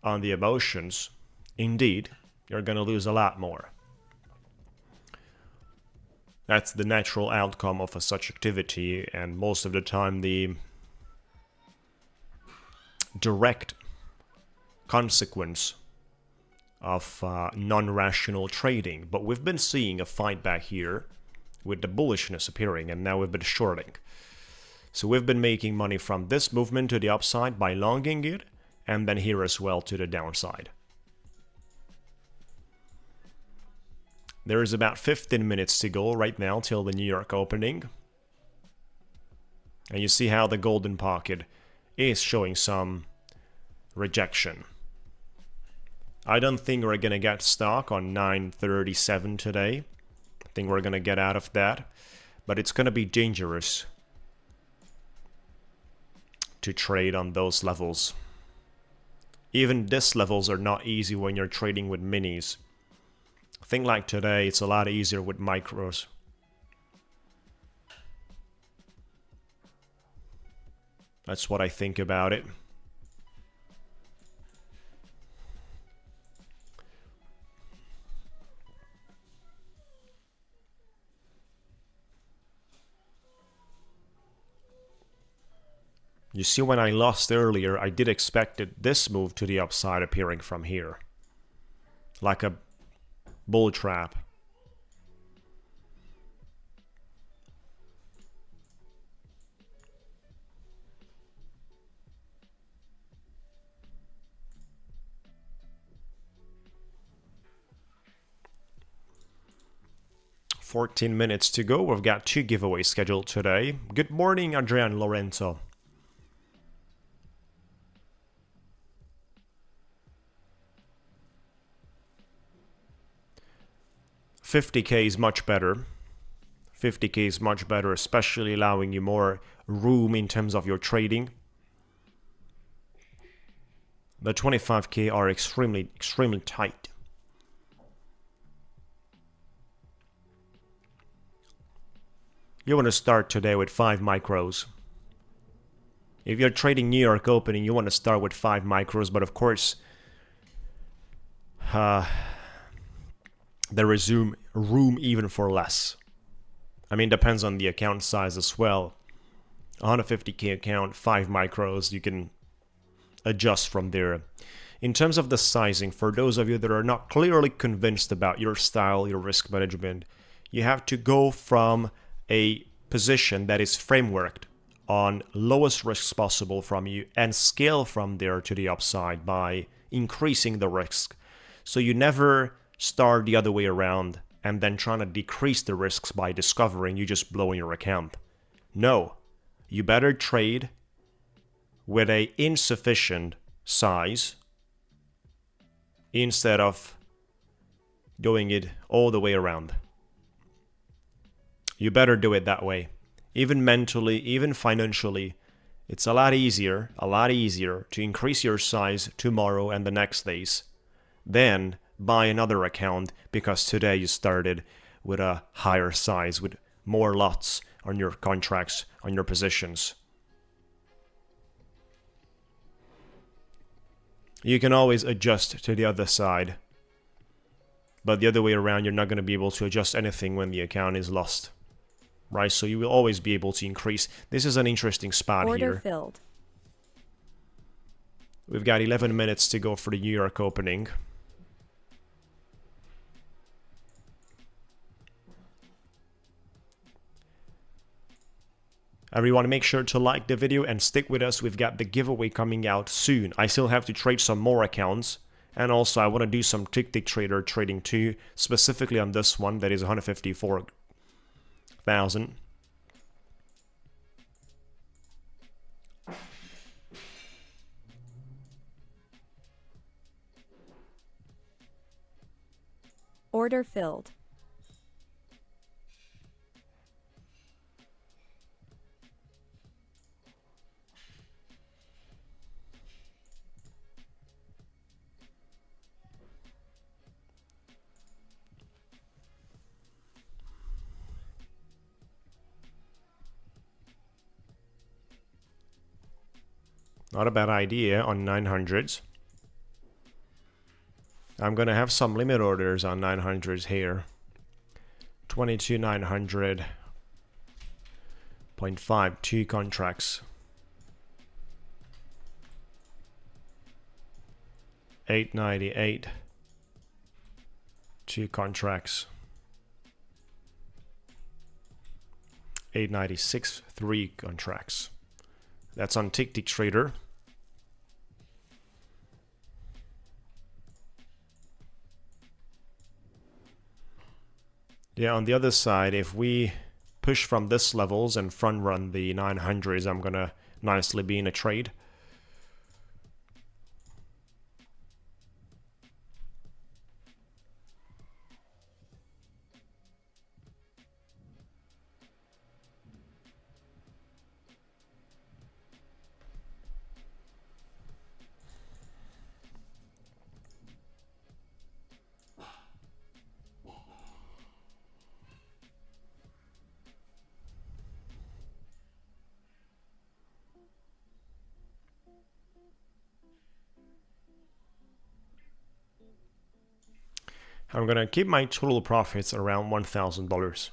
on the emotions, indeed, you're going to lose a lot more. That's the natural outcome of such activity, and most of the time the direct consequence of non-rational trading. But we've been seeing a fight back here with the bullishness appearing, and now we've been shorting. So we've been making money from this movement to the upside by longing it, and then here as well to the downside. There is about 15 minutes to go right now till the New York opening. And you see how the golden pocket is showing some rejection. I don't think we're going to get stuck on 937 today. I think we're going to get out of that. But it's going to be dangerous to trade on those levels. Even these levels are not easy when you're trading with minis. I think like today, it's a lot easier with micros. That's what I think about it. You see, when I lost earlier, I did expect this move to the upside appearing from here. Like a bull trap. "14 minutes to go. We've got 2 giveaways scheduled today. Good morning, Adrian Lorenzo. $50K is much better. 50K is much better, especially allowing you more room in terms of your trading. The 25K are extremely tight. You want to start today with 5 micros. If you're trading New York opening, you want to start with 5 micros, but of course, there is room even for less. I mean, depends on the account size as well. 150K account, 5 micros, you can adjust from there. In terms of the sizing, for those of you that are not clearly convinced about your style, your risk management, you have to go from a position that is frameworked on lowest risks possible from you and scale from there to the upside by increasing the risk. So you never start the other way around and then trying to decrease the risks by discovering you just blowing your account. No, you better trade with a insufficient size instead of doing it all the way around. You better do it that way. Even mentally, even financially, it's a lot easier to increase your size tomorrow and the next days than buy another account because today you started with a higher size, with more lots on your contracts, on your positions. You can always adjust to the other side, but the other way around, you're not going to be able to adjust anything when the account is lost, right? So you will always be able to increase. This is an interesting spot Order here. filled. We've got 11 minutes to go for the New York opening. Everyone, make sure to like the video and stick with us. We've got the giveaway coming out soon. I still have to trade some more accounts. And also, I want to do some Ticktick trader trading too, specifically on this one that is 154,000. Order filled. Not a bad idea on 900s. I'm going to have some limit orders on 900s here. 22,900.52 contracts. 898. 2 contracts. 896, 3 contracts. That's on Ticktick Trader. Yeah, on the other side, if we push from this levels and front run the 900s, I'm gonna nicely be in a trade. I'm gonna keep my total profits around $1,000.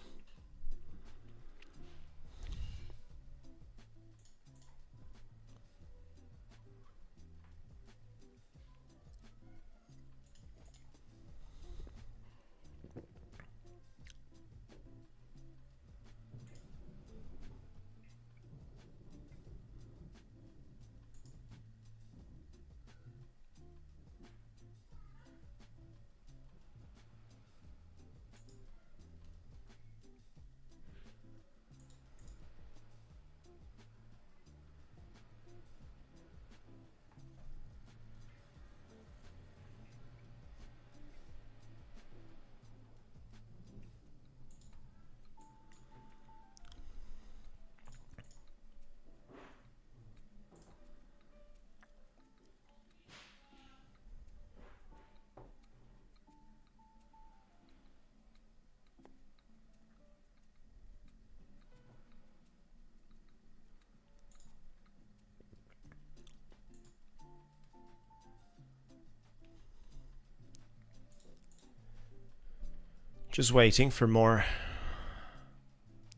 Just waiting for more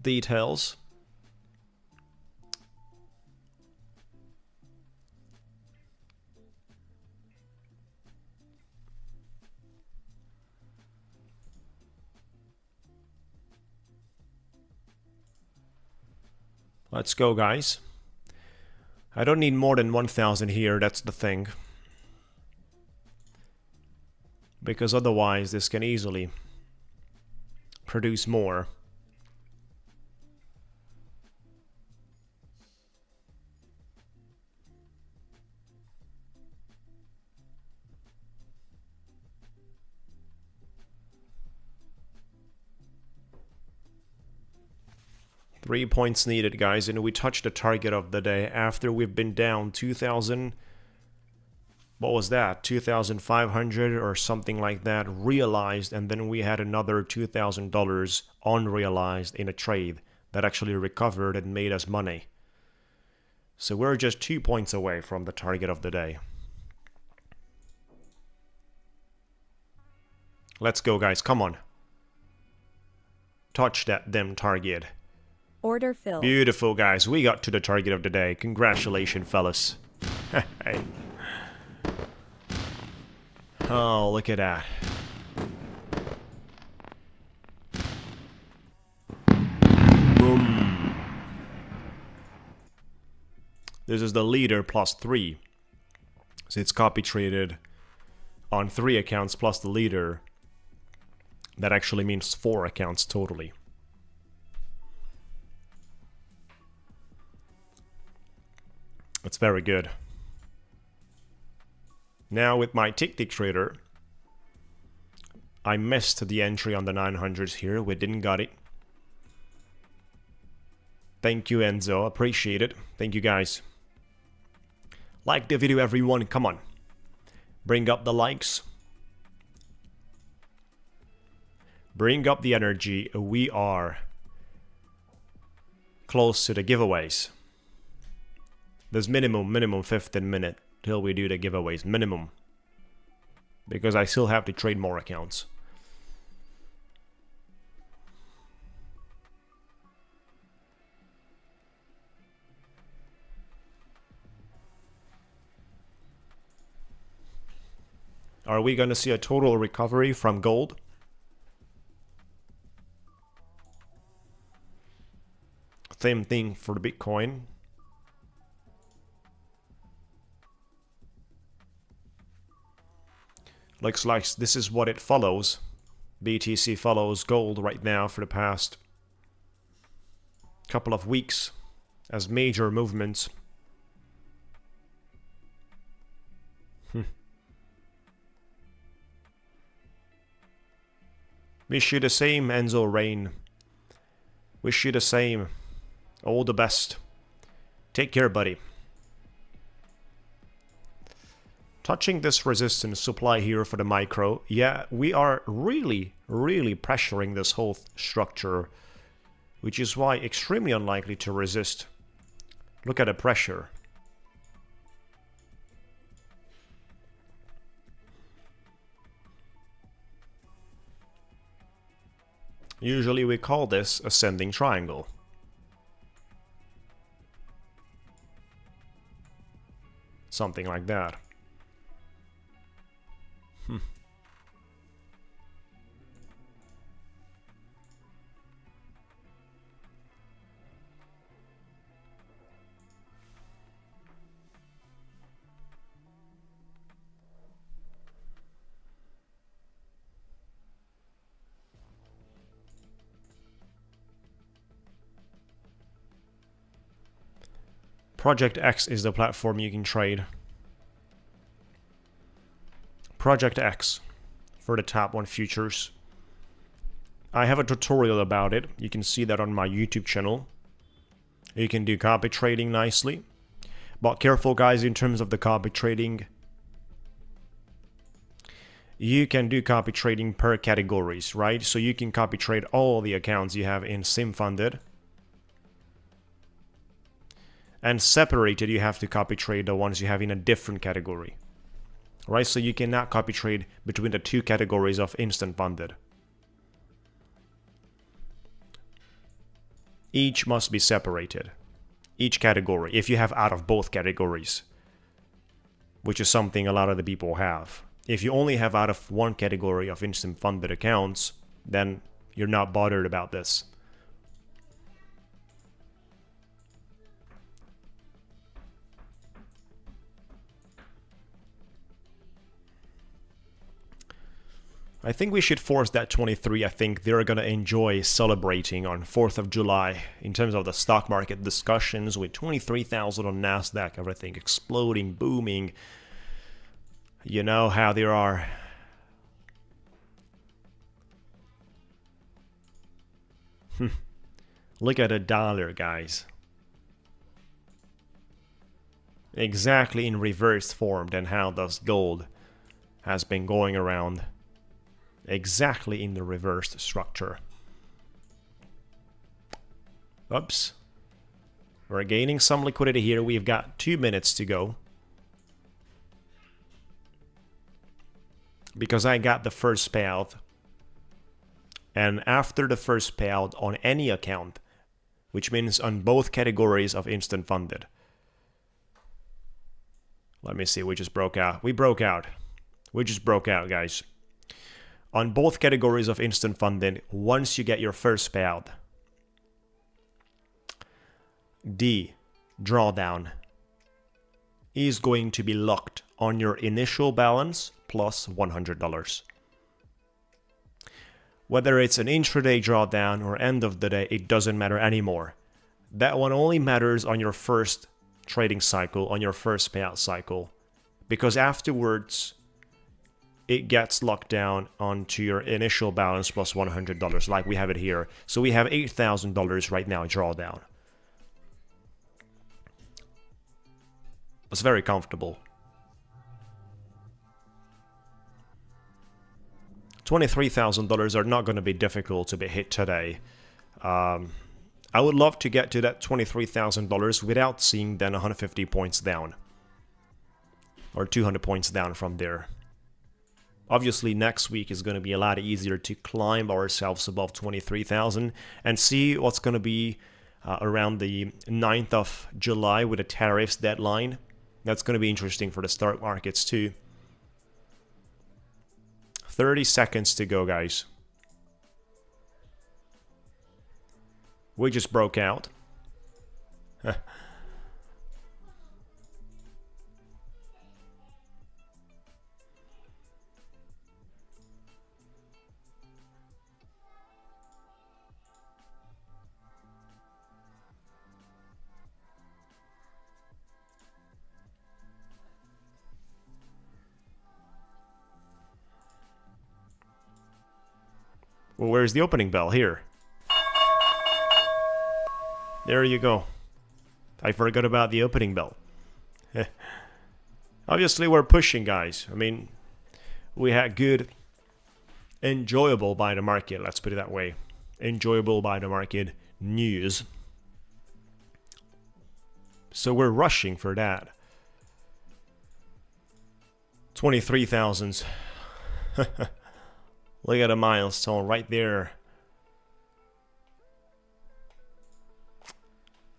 details. Let's go, guys. I don't need more than 1,000 here, that's the thing. Because otherwise this can easily produce more. Three points needed, guys, and we touched the target of the day after we've been down 2,000. What was that? 2,500 or something like that realized, and then we had another $2,000 unrealized in a trade that actually recovered and made us money. So we're just 2 points away from the target of the day. Let's go, guys. Come on. Touch that damn target. Order filled. Beautiful, guys. We got to the target of the day. Congratulations, fellas. Hey. Oh, look at that. Boom. This is the leader plus 3. So it's copy traded on 3 accounts plus the leader. That actually means 4 accounts totally. That's very good. Now with my Ticktick trader, I missed the entry on the 900s here. We didn't got it. Thank you, Enzo. Appreciate it. Thank you, guys. Like the video, everyone. Come on. Bring up the likes. Bring up the energy. We are close to the giveaways. There's minimum 15 minutes till we do the giveaways. Minimum. Because I still have to trade more accounts. Are we going to see a total recovery from gold? Same thing for the Bitcoin. Looks like this is what it follows. BTC follows gold right now for the past couple of weeks as major movements. Wish you the same, Enzo Rain. Wish you the same. All the best. Take care, buddy. Touching this resistance supply here for the micro. Yeah, we are really pressuring this whole structure, which is why extremely unlikely to resist. Look at the pressure. Usually we call this ascending triangle. Something like that. Project X is the platform you can trade. Project X for the top 1 futures. I have a tutorial about it. You can see that on my YouTube channel. You can do copy trading nicely. But careful, guys, in terms of the copy trading. You can do copy trading per categories, right? So you can copy trade all the accounts you have in SimFunded. And separated, you have to copy trade the ones you have in a different category. Right, so you cannot copy trade between the 2 categories of instant funded. Each must be separated. Each category, if you have out of both categories, which is something a lot of the people have. If you only have out of one category of instant funded accounts, then you're not bothered about this. I think we should force that 23. I think they're going to enjoy celebrating on 4th of July in terms of the stock market discussions with 23,000 on Nasdaq, everything exploding, booming. You know how they are. Look at the dollar, guys. Exactly in reverse form than how this gold has been going around. Exactly in the reversed structure. Oops. We're gaining some liquidity here. We've got 2 minutes to go. Because I got the first payout. And after the first payout on any account, which means on both categories of instant funded. Let me see, we just broke out. We broke out. We just broke out, guys. On both categories of instant funding, once you get your first payout, the drawdown is going to be locked on your initial balance plus $100. Whether it's an intraday drawdown or end of the day, it doesn't matter anymore. That one only matters on your first trading cycle, on your first payout cycle, because afterwards it gets locked down onto your initial balance plus $100, like we have it here. So we have $8,000 right now drawdown. It's very comfortable. $23,000 are not going to be difficult to be hit today. I would love to get to that $23,000 without seeing then 150 points down. Or 200 points down from there. Obviously, next week is going to be a lot easier to climb ourselves above 23,000 and see what's going to be around the 9th of July with the tariffs deadline. That's going to be interesting for the stock markets too. 30 seconds to go, guys. We just broke out. Well, where's the opening bell? Here. There you go. I forgot about the opening bell. Obviously, we're pushing, guys. I mean, we had good, enjoyable by the market, let's put it that way. Enjoyable by the market news. So we're rushing for that. 23,000s. Look at a milestone right there.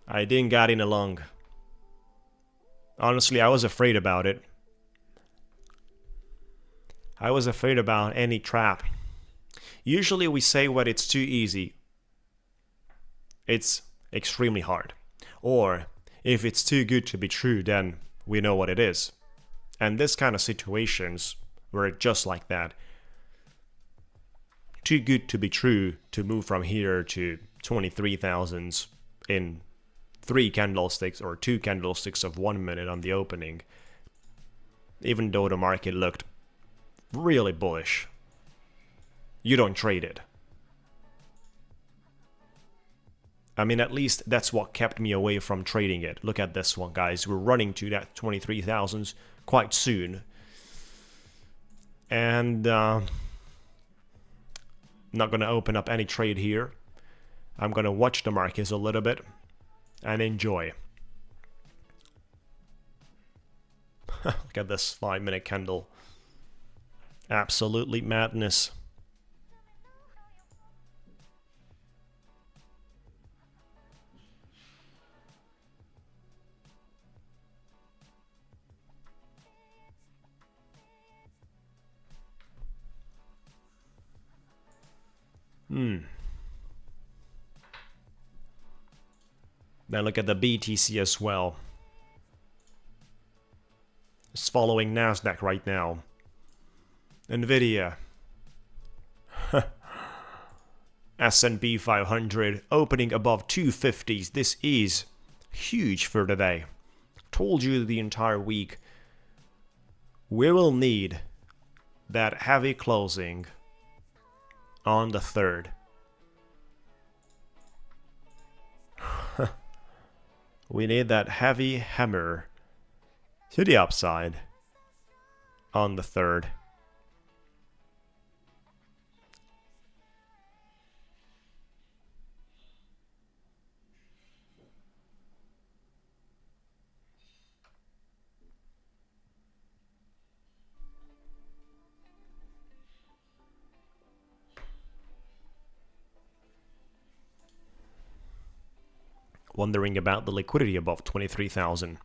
I didn't get in along. Honestly, I was afraid about it. I was afraid about any trap. Usually we say when it's too easy, it's extremely hard. Or if it's too good to be true, then we know what it is. And this kind of situations were just like that. Too good to be true to move from here to 23,000s in 3 candlesticks or 2 candlesticks of 1 minute on the opening. Even though the market looked really bullish. You don't trade it. I mean, at least that's what kept me away from trading it. Look at this one, guys. We're running to that 23,000s quite soon. And not going to open up any trade here. I'm going to watch the markets a little bit and enjoy. Look at this 5-minute candle. Absolutely madness. Then look at the BTC as well. It's following Nasdaq right now. Nvidia. S&P 500 opening above 250s. This is huge for today. Told you the entire week. We will need that heavy closing on the 3rd. We need that heavy hammer to the upside on the 3rd. Wondering about the liquidity above 23,000.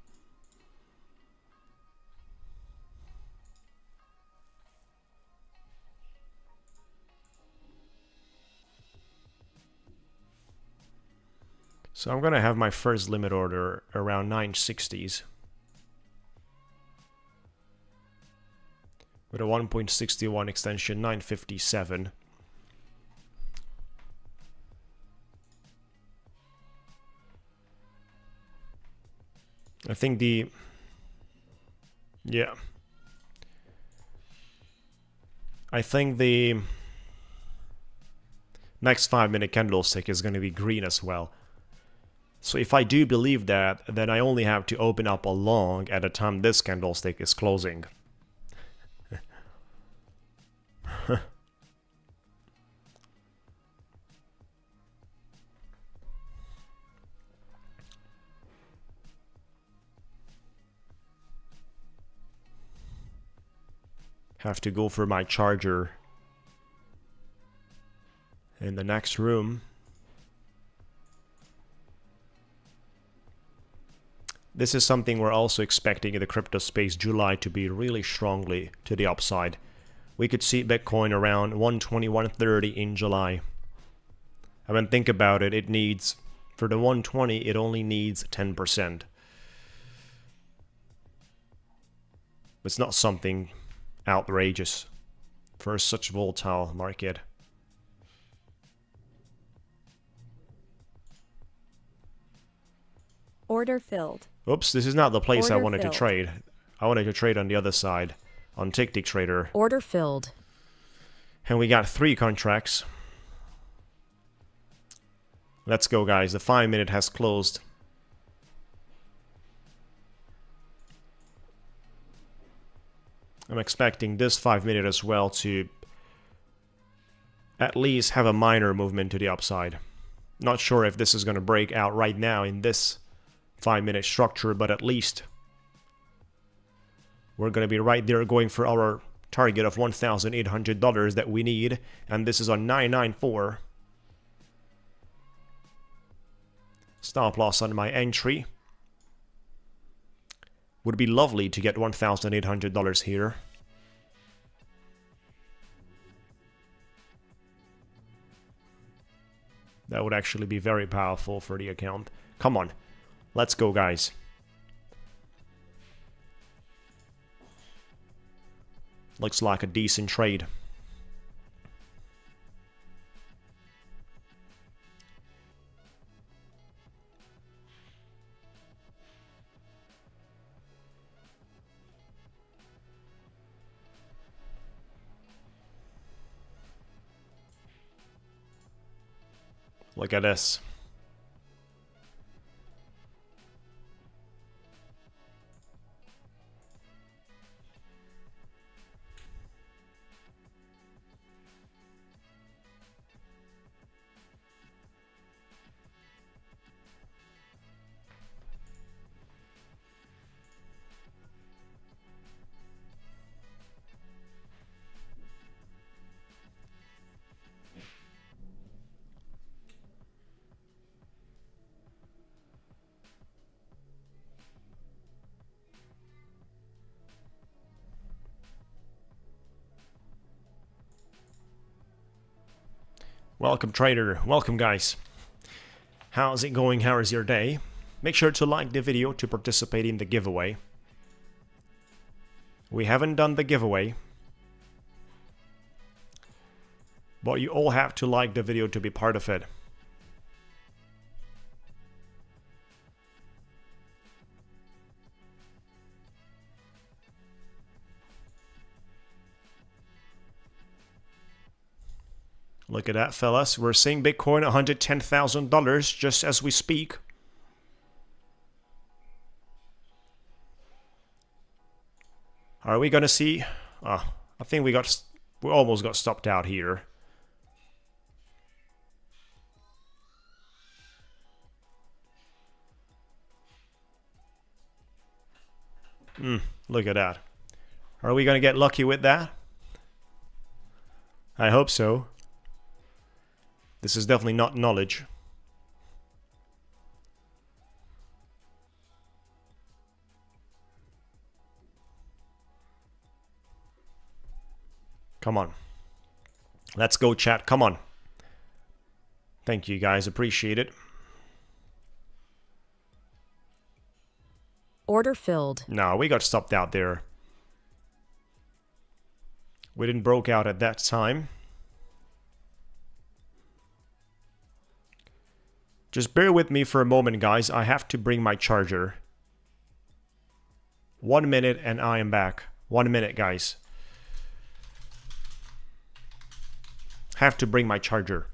So I'm gonna have my first limit order around 960s. With a 1.61 extension, 957. I think the... yeah. I think the next 5-minute candlestick is going to be green as well. So if I do believe that, then I only have to open up a long at the time this candlestick is closing. Have to go for my charger in the next room. This is something we're also expecting in the crypto space, July to be really strongly to the upside. We could see Bitcoin around 120, 130 in July. I mean, think about it, it needs, for the 120, it only needs 10%. It's not something outrageous for such volatile market. Order filled. Oops, this is not the place I Order wanted filled. to trade. I wanted to trade on the other side, on Ticktick Trader. Order filled. And we got 3 contracts. Let's go, guys. The 5-minute has closed. I'm expecting this 5-minute as well to at least have a minor movement to the upside. Not sure if this is going to break out right now in this 5-minute structure, but at least we're going to be right there going for our target of $1,800 that we need, and this is on 994. Stop loss on my entry. Would be lovely to get $1,800 here. That would actually be very powerful for the account. Come on, let's go, guys. Looks like a decent trade. Look at this. Welcome, trader. Welcome, guys. How's it going? How is your day? Make sure to like the video to participate in the giveaway. We haven't done the giveaway, but you all have to like the video to be part of it. Look at that, fellas. We're seeing Bitcoin $110,000 just as we speak. Are we gonna see? I think we almost got stopped out here. Look at that. Are we gonna get lucky with that? I hope so. This is definitely not knowledge. Come on. Let's go, chat. Come on. Thank you, guys. Appreciate it. Order filled. No, we got stopped out there. We didn't broke out at that time. Just bear with me for a moment, guys. I have to bring my charger. 1 minute and I am back. 1 minute, guys. Have to bring my charger.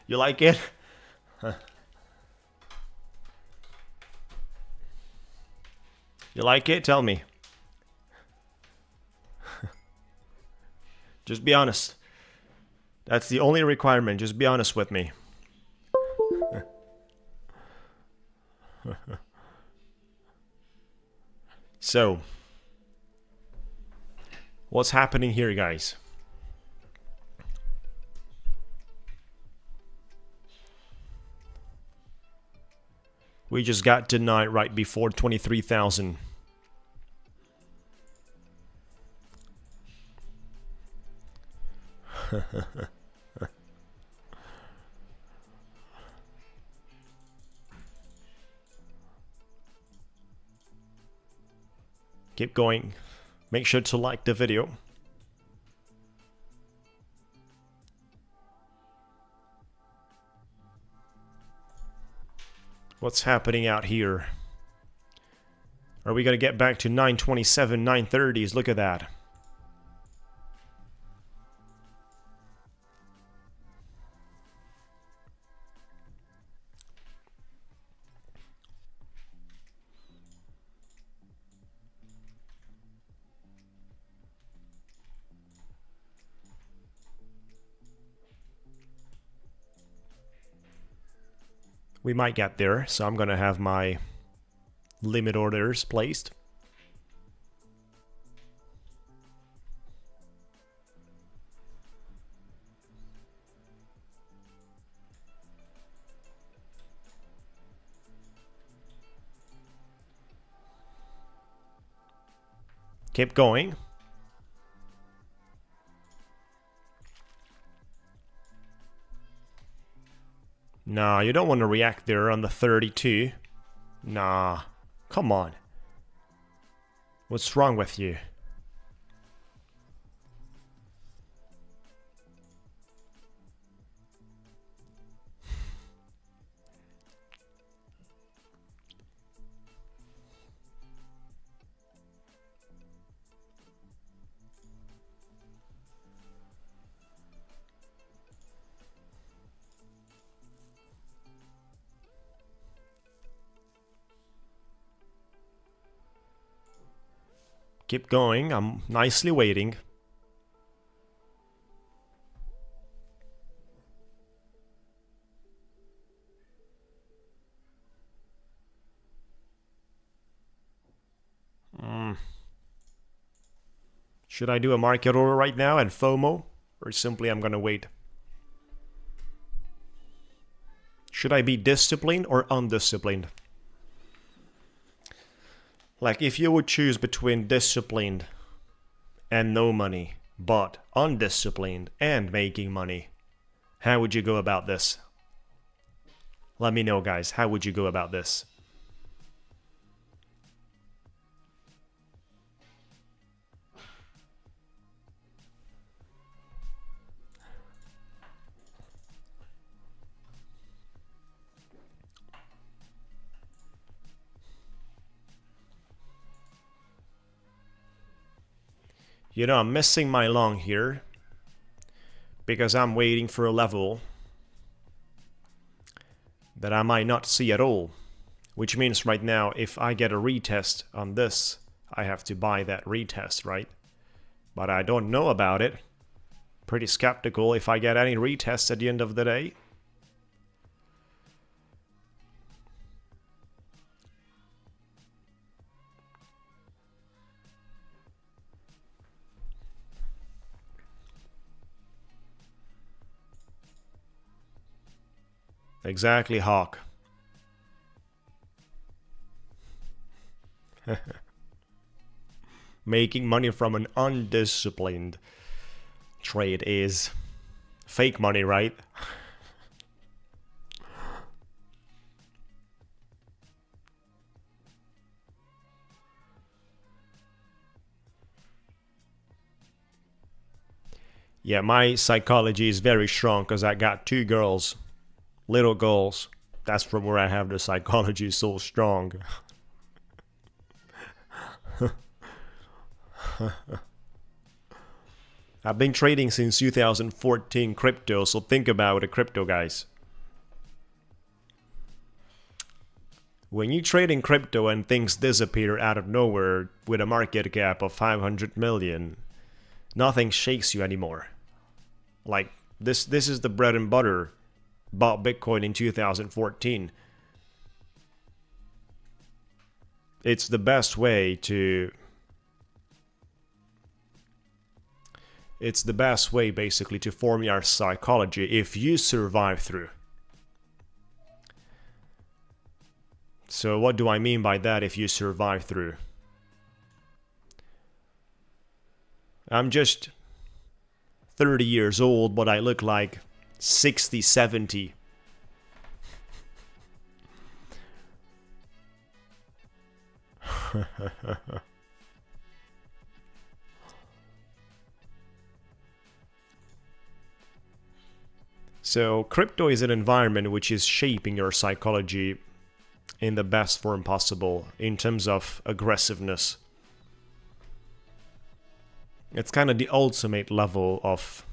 You like it? You like it? Tell me. Just be honest. That's the only requirement. Just be honest with me. So, what's happening here, guys? We just got denied right before 23,000. Keep going. Make sure to like the video. What's happening out here? Are we going to get back to 927, 930s? Look at that. We might get there, so I'm gonna have my limit orders placed. Keep going. Nah, you don't want to react there on the 32. Nah, come on. What's wrong with you? Keep going. I'm nicely waiting. Should I do a market order right now and FOMO? Or simply I'm gonna wait? Should I be disciplined or undisciplined? Like, if you would choose between disciplined and no money, but undisciplined and making money, how would you go about this? Let me know, guys. How would you go about this? You know, I'm missing my long here because I'm waiting for a level that I might not see at all. Which means right now, if I get a retest on this, I have to buy that retest, right? But I don't know about it. Pretty skeptical if I get any retests at the end of the day. Exactly, Hawk. Making money from an undisciplined trade is fake money, right? Yeah, my psychology is very strong because I got 2 girls. Little girls. That's from where I have the psychology so strong. I've been trading since 2014 crypto, so think about it, crypto guys. When you trade in crypto and things disappear out of nowhere with a market cap of 500 million, nothing shakes you anymore. Like, this is the bread and butter. Bought Bitcoin in 2014. It's the best way to... It's the best way, basically, to form your psychology if you survive through. So what do I mean by that, if you survive through? I'm just 30 years old, but I look like 60, 70. So crypto is an environment which is shaping your psychology in the best form possible in terms of aggressiveness. It's kind of the ultimate level of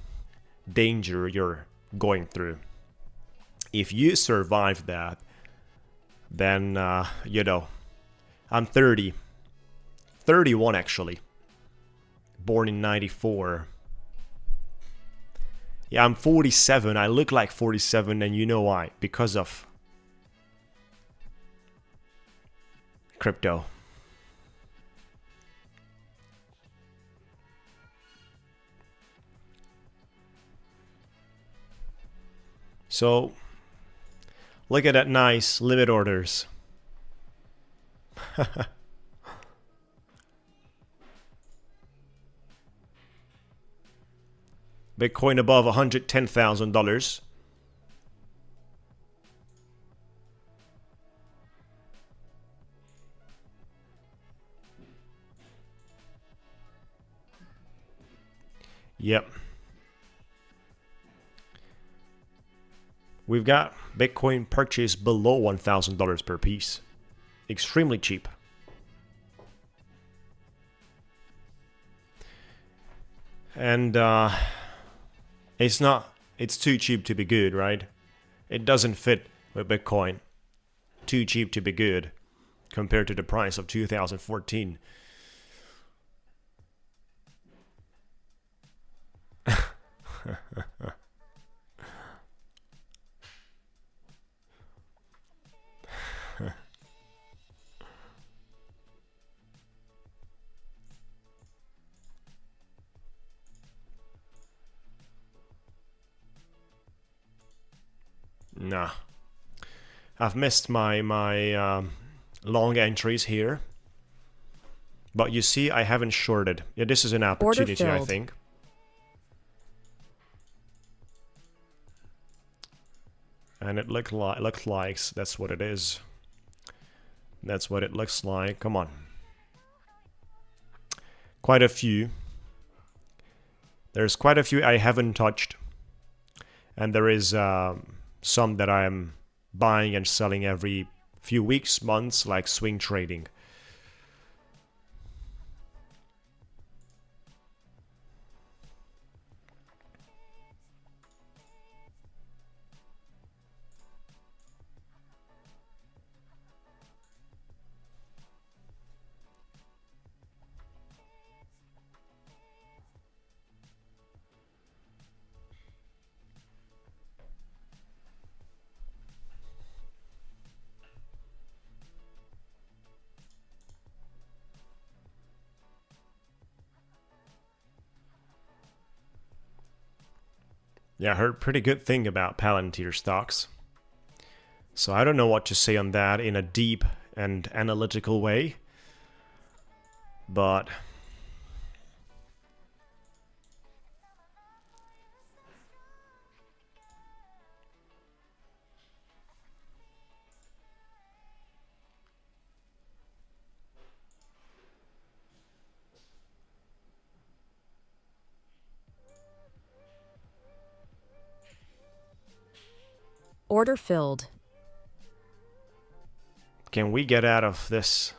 danger you're going through. If you survive that, then, you know, I'm 30. 31 actually. Born in 94. Yeah, I'm 47. I look like 47, and you know why? Because of crypto. So, look at that nice limit orders. Bitcoin above $110,000. Yep. We've got Bitcoin purchase below $1,000 per piece. Extremely cheap. And it's too cheap to be good, right? It doesn't fit with Bitcoin. Too cheap to be good compared to the price of 2014. Nah. I've missed my long entries here. But you see, I haven't shorted. Yeah, this is an opportunity, I think. And it looks like that's what it is. That's what it looks like. Come on. Quite a few. There's quite a few I haven't touched. And there is some that I'm buying and selling every few weeks, months, like swing trading. Yeah, I heard pretty good thing about Palantir stocks. So I don't know what to say on that in a deep and analytical way. But Order filled. can we get out of this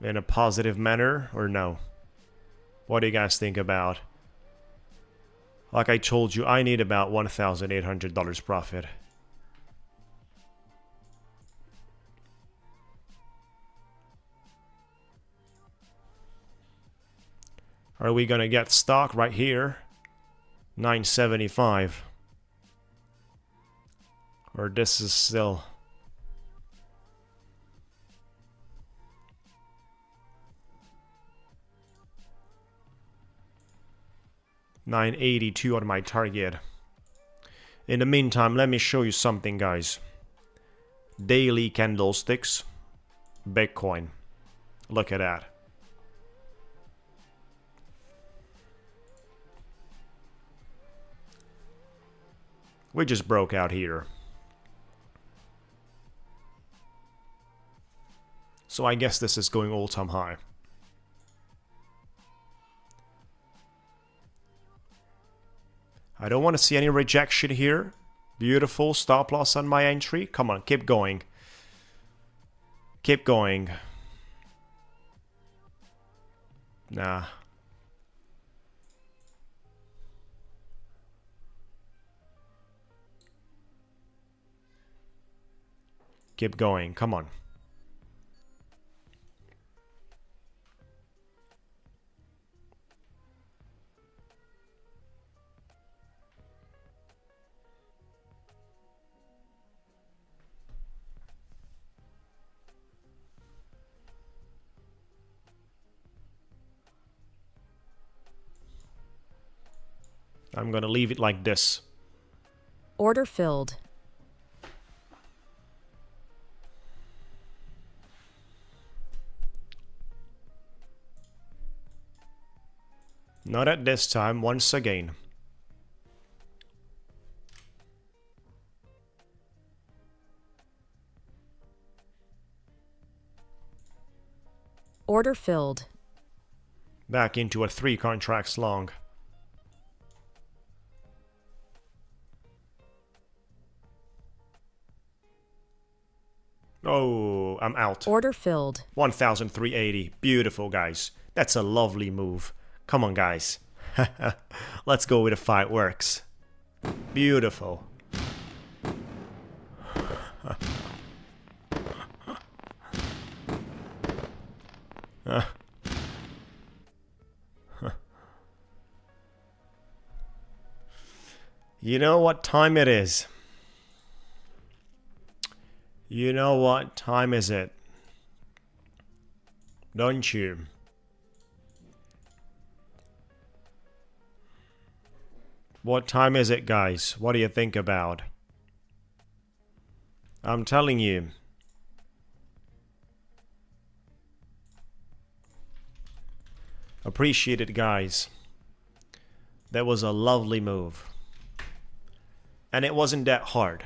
in a positive manner or no? What do you guys think about? Like I told you, I need about $1,800 profit. Are we gonna get stock right here? 975. Or this is still... $982 on my target. In the meantime, let me show you something, guys. Daily candlesticks. Bitcoin. Look at that. We just broke out here. So I guess this is going all-time high. I don't want to see any rejection here. Beautiful stop loss on my entry. Come on, keep going. Keep going. Nah. Keep going, come on. I'm gonna leave it like this. Order filled. Not at this time, once again. Order filled. Back into a 3 contracts long. Oh, I'm out. Order filled. 1,380. Beautiful, guys. That's a lovely move. Come on, guys. Let's go with the fight works. Beautiful. You know what time it is? You know what time is it? Don't you? What time is it, guys? What do you think about? I'm telling you. Appreciate it, guys. That was a lovely move. And it wasn't that hard.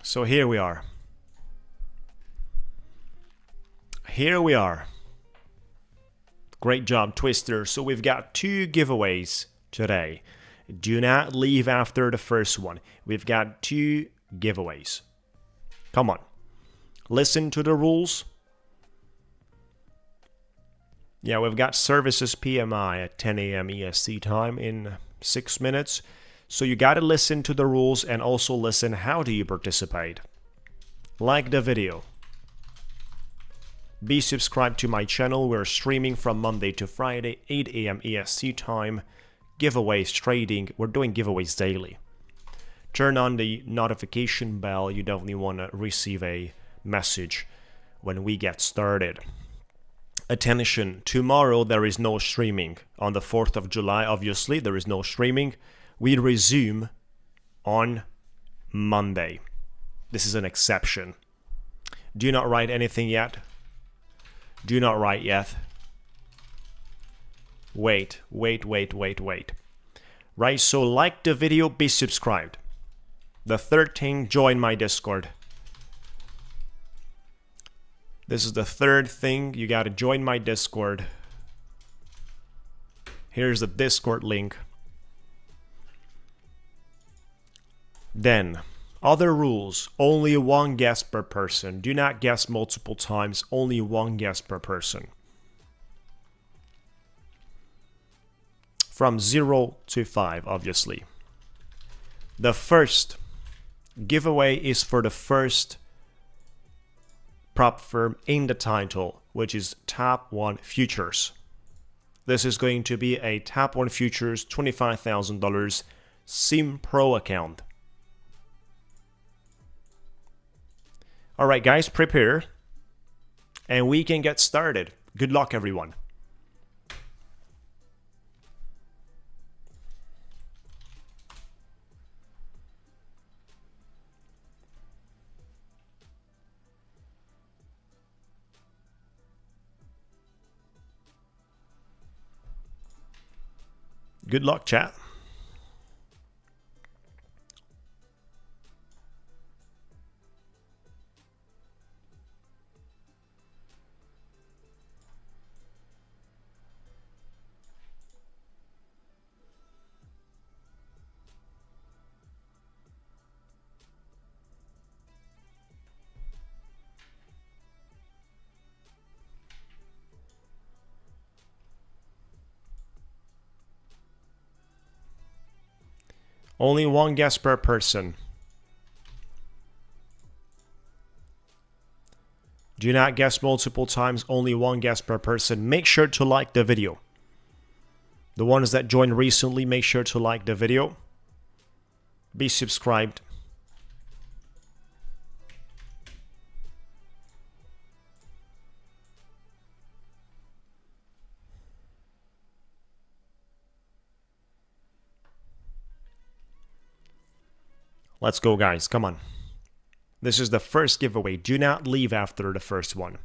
So here we are. Here we are. Great job, Twister. So we've got 2 giveaways today. Do not leave after the first one. We've got 2 giveaways. Come on. Listen to the rules. Yeah, we've got services PMI at 10 a.m. EST time in 6 minutes. So you got to listen to the rules and also listen how do you participate. Like the video. Be subscribed to my channel. We're streaming from Monday to Friday, 8 a.m. EST time. Giveaways, trading. We're doing giveaways daily. Turn on the notification bell. You definitely want to receive a message when we get started. Attention, tomorrow there is no streaming. On the 4th of July, obviously, there is no streaming. We resume on Monday. This is an exception. Do not write anything yet. Do not write yet. Wait. Right, so like the video, be subscribed. The third thing, join my Discord. This is the third thing, you gotta join my Discord. Here's the Discord link. Then, other rules, only 1 guess per person. Do not guess multiple times, only 1 guess per person. From 0 to 5, obviously. The first giveaway is for the first prop firm in the title, which is Top 1 Futures. This is going to be a Top 1 Futures $25,000 Sim Pro account. Alright guys, prepare. And we can get started. Good luck everyone. Good luck, chat. Only 1 guess per person. Do not guess multiple times, only 1 guess per person. Make sure to like the video. The ones that joined recently, make sure to like the video. Be subscribed. Let's go, guys. Come on. This is the first giveaway. Do not leave after the first one.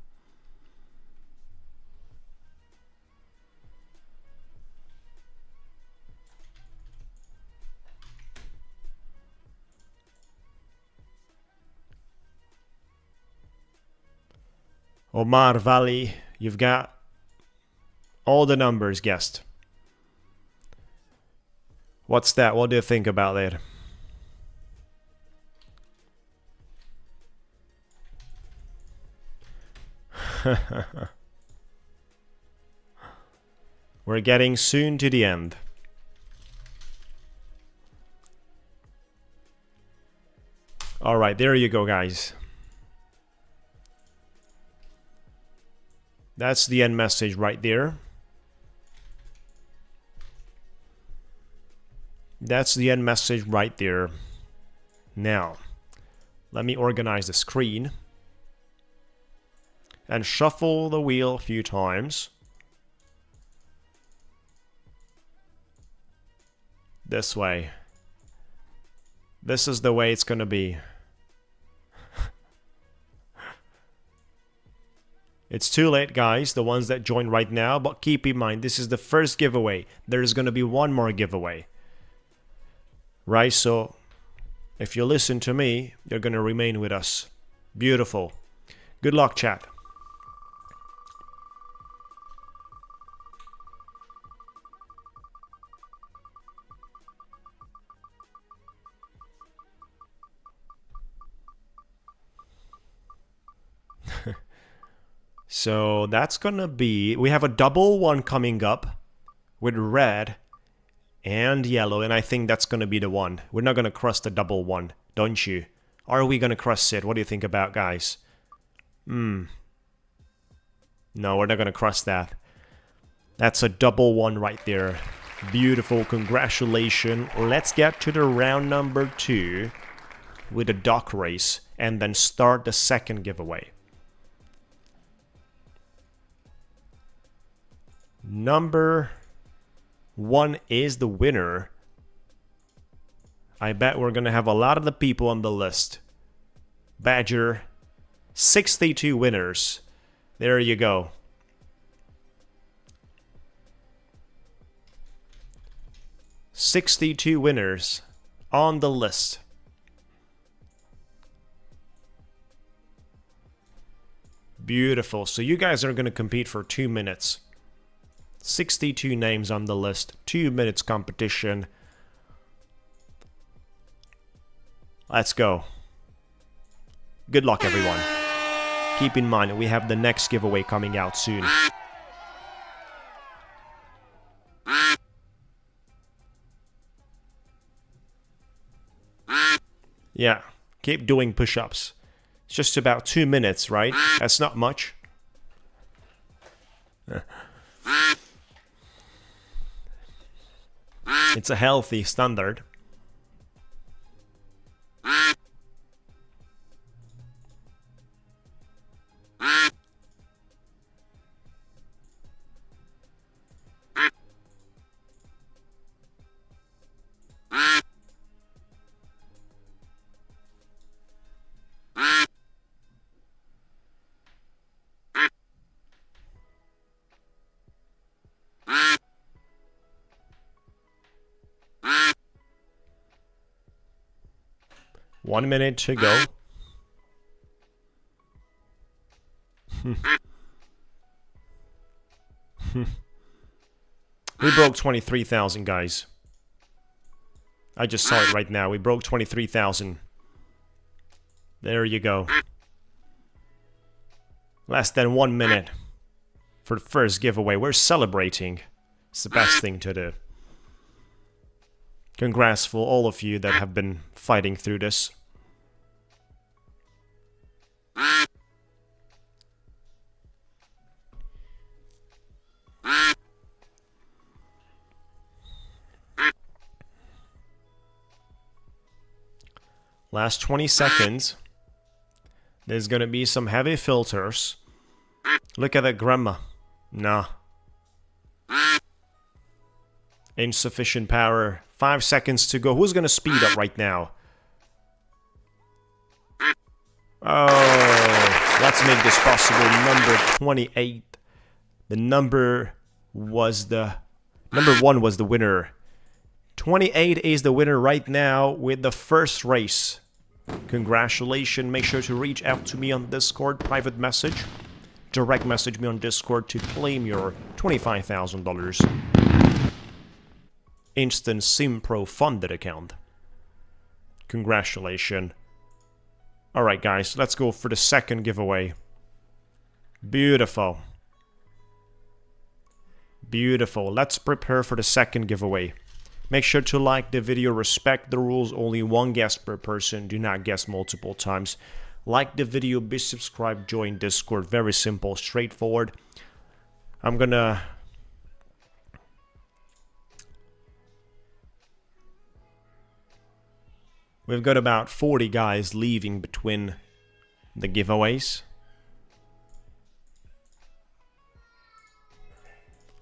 Omar Valley, you've got all the numbers guessed. What's that? What do you think about that? We're getting soon to the end. Alright, there you go, guys. That's the end message right there. That's the end message right there. Now, let me organize the screen and shuffle the wheel a few times. This way. This is the way it's gonna be. It's too late, guys, the ones that join right now, but keep in mind, this is the first giveaway. There's gonna be one more giveaway. Right, so if you listen to me, you're gonna remain with us. Beautiful. Good luck, chat. So that's gonna be, we have a double one coming up with red and yellow, and I think that's gonna be the one. We're not gonna cross the double one, don't you? Or are we gonna cross it? What do you think about, guys? No, we're not gonna cross that. That's a double one right there. Beautiful, congratulations. Let's get to the round number 2 with a dock race and then start the second giveaway. Number 1 is the winner. I bet we're gonna have a lot of the people on the list. Badger, 62 winners. There you go. $62 winners on the list. Beautiful. So you guys are going to compete for 2 minutes. 62 names on the list. 2 minutes competition. Let's go. Good luck, everyone. Keep in mind, we have the next giveaway coming out soon. Yeah, keep doing push-ups. It's just about 2 minutes, right? That's not much. It's a healthy standard. One minute to go. We broke 23,000, guys. I just saw it right now. We broke 23,000. There you go. Less than 1 minute for the first giveaway. We're celebrating. It's the best thing to do. Congrats for all of you that have been fighting through this. Last 20 seconds. There's gonna be some heavy filters. Look at that grandma. Nah. Insufficient power. 5 seconds to go. Who's gonna speed up right now? Oh, let's make this possible. Number 28. The number one was the winner. 28 is the winner right now with the first race. Congratulations. Make sure to reach out to me on Discord, private message. Direct message me on Discord to claim your $25,000 instant SimPro funded account. Congratulations. Alright guys, let's go for the second giveaway. Beautiful. Beautiful. Let's prepare for the second giveaway. Make sure to like the video, respect the rules, only one guess per person, do not guess multiple times. Like the video, be subscribed, join Discord, very simple, straightforward. I'm gonna We've got about 40 guys leaving between the giveaways.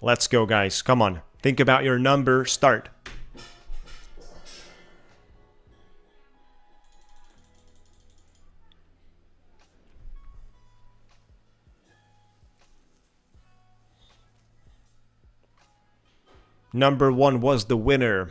Let's go, guys. Come on. Think about your number. Start. Number 1 was the winner.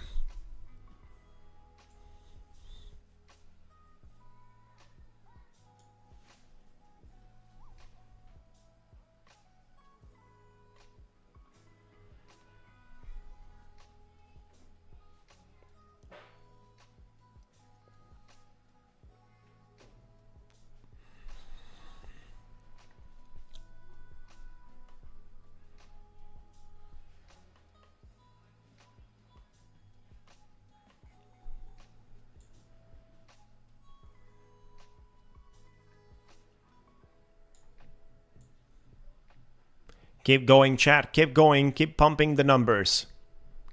Keep going, chat. Keep going. Keep pumping the numbers.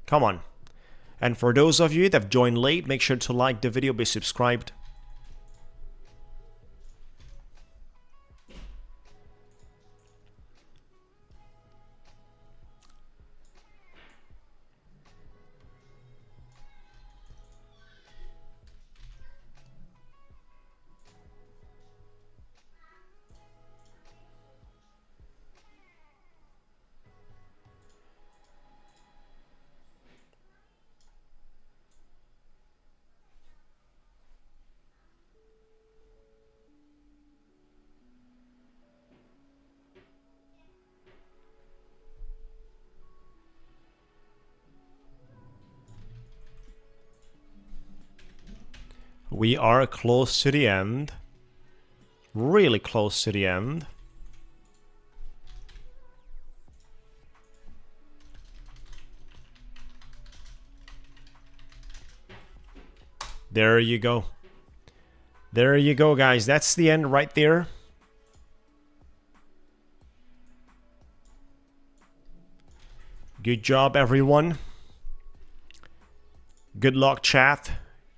Come on. And for those of you that have joined late, make sure to like the video, be subscribed. We are close to the end. Really close to the end. There you go. There you go, guys. That's the end right there. Good job, everyone. Good luck, chat.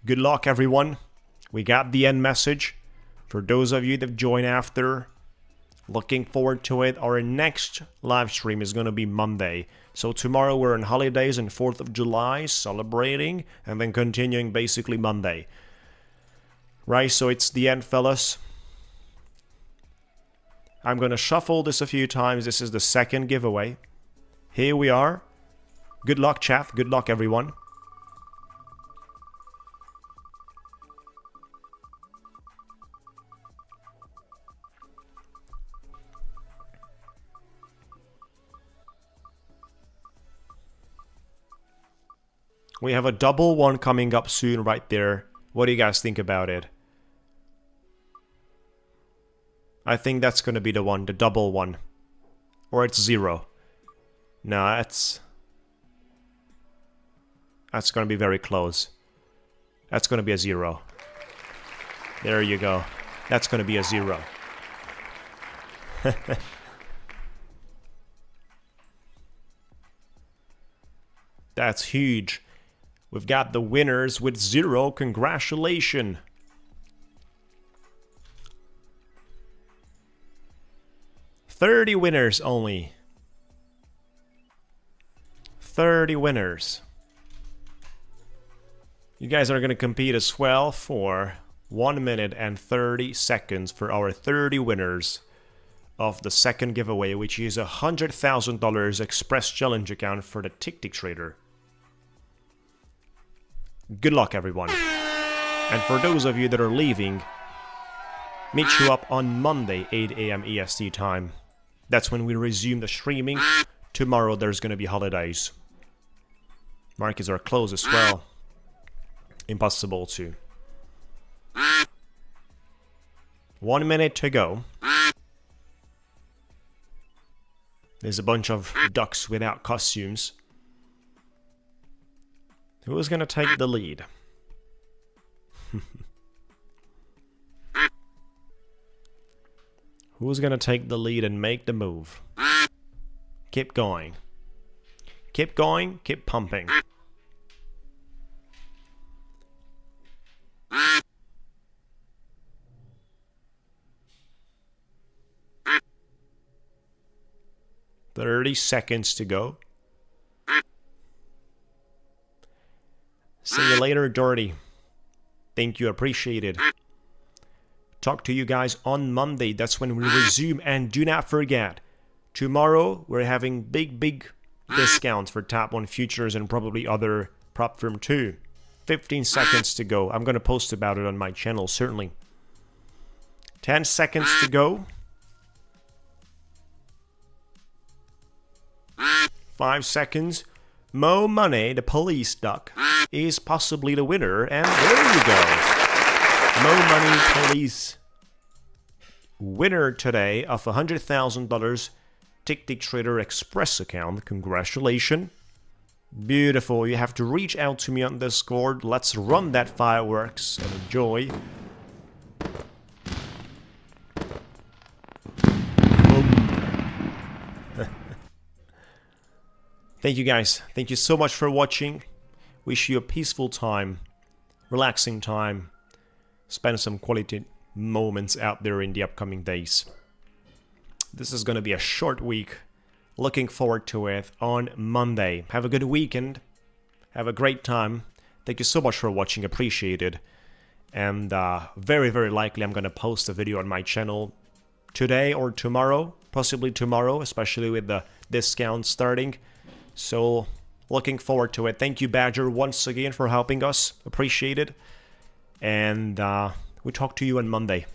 Good luck, everyone. We got the end message. For those of you that join after, looking forward to it. Our next live stream is going to be Monday. So tomorrow we're on holidays and 4th of July, celebrating, and then continuing basically Monday. Right, so it's the end, fellas. I'm going to shuffle this a few times. This is the second giveaway. Here we are. Good luck, chat. Good luck, everyone. We have a double one coming up soon right there. What do you guys think about it? I think that's going to be the one, the double one. Or it's 0. No, that's going to be very close. That's going to be a 0. There you go. That's going to be a 0. That's huge. We've got the winners with 0. Congratulations. $30 winners only. 30 winners. You guys are going to compete as well for 1 minute and 30 seconds for our 30 winners of the second giveaway, which is a $100,000 Express Challenge account for the Ticktick trader. Good luck, everyone. And for those of you that are leaving, meet you up on Monday, 8 a.m. EST time. That's when we resume the streaming. Tomorrow there's going to be holidays. Markets are closed as well. Impossible to. 1 minute to go. There's a bunch of ducks without costumes. Who's going to take the lead? Who's going to take the lead and make the move? Keep going. Keep going, keep pumping. seconds to go. See you later, Dirty. Thank you, appreciate it. Talk to you guys on Monday. That's when we resume. And do not forget, tomorrow we're having big discounts for Top 1 futures and probably other prop firm too. 15 seconds to go. I'm going to post about it on my channel, certainly. 10 seconds to go. 5 seconds. Mo Money, the police duck, is possibly the winner. And there you go. Mo Money Police. Winner today of $100,000 Ticktick Trader Express account. Congratulations. Beautiful. You have to reach out to me on Discord. Let's run that fireworks and enjoy. Thank you guys. Thank you so much for watching. Wish you a peaceful time, relaxing time. Spend some quality moments out there in the upcoming days. This is going to be a short week. Looking forward to it on Monday. Have a good weekend. Have a great time. Thank you so much for watching. Appreciate it. And very likely I'm going to post a video on my channel today or tomorrow. Possibly tomorrow, especially with the discount starting. So, looking forward to it. Thank you, Badger, once again for helping us. Appreciate it. And we talk to you on Monday.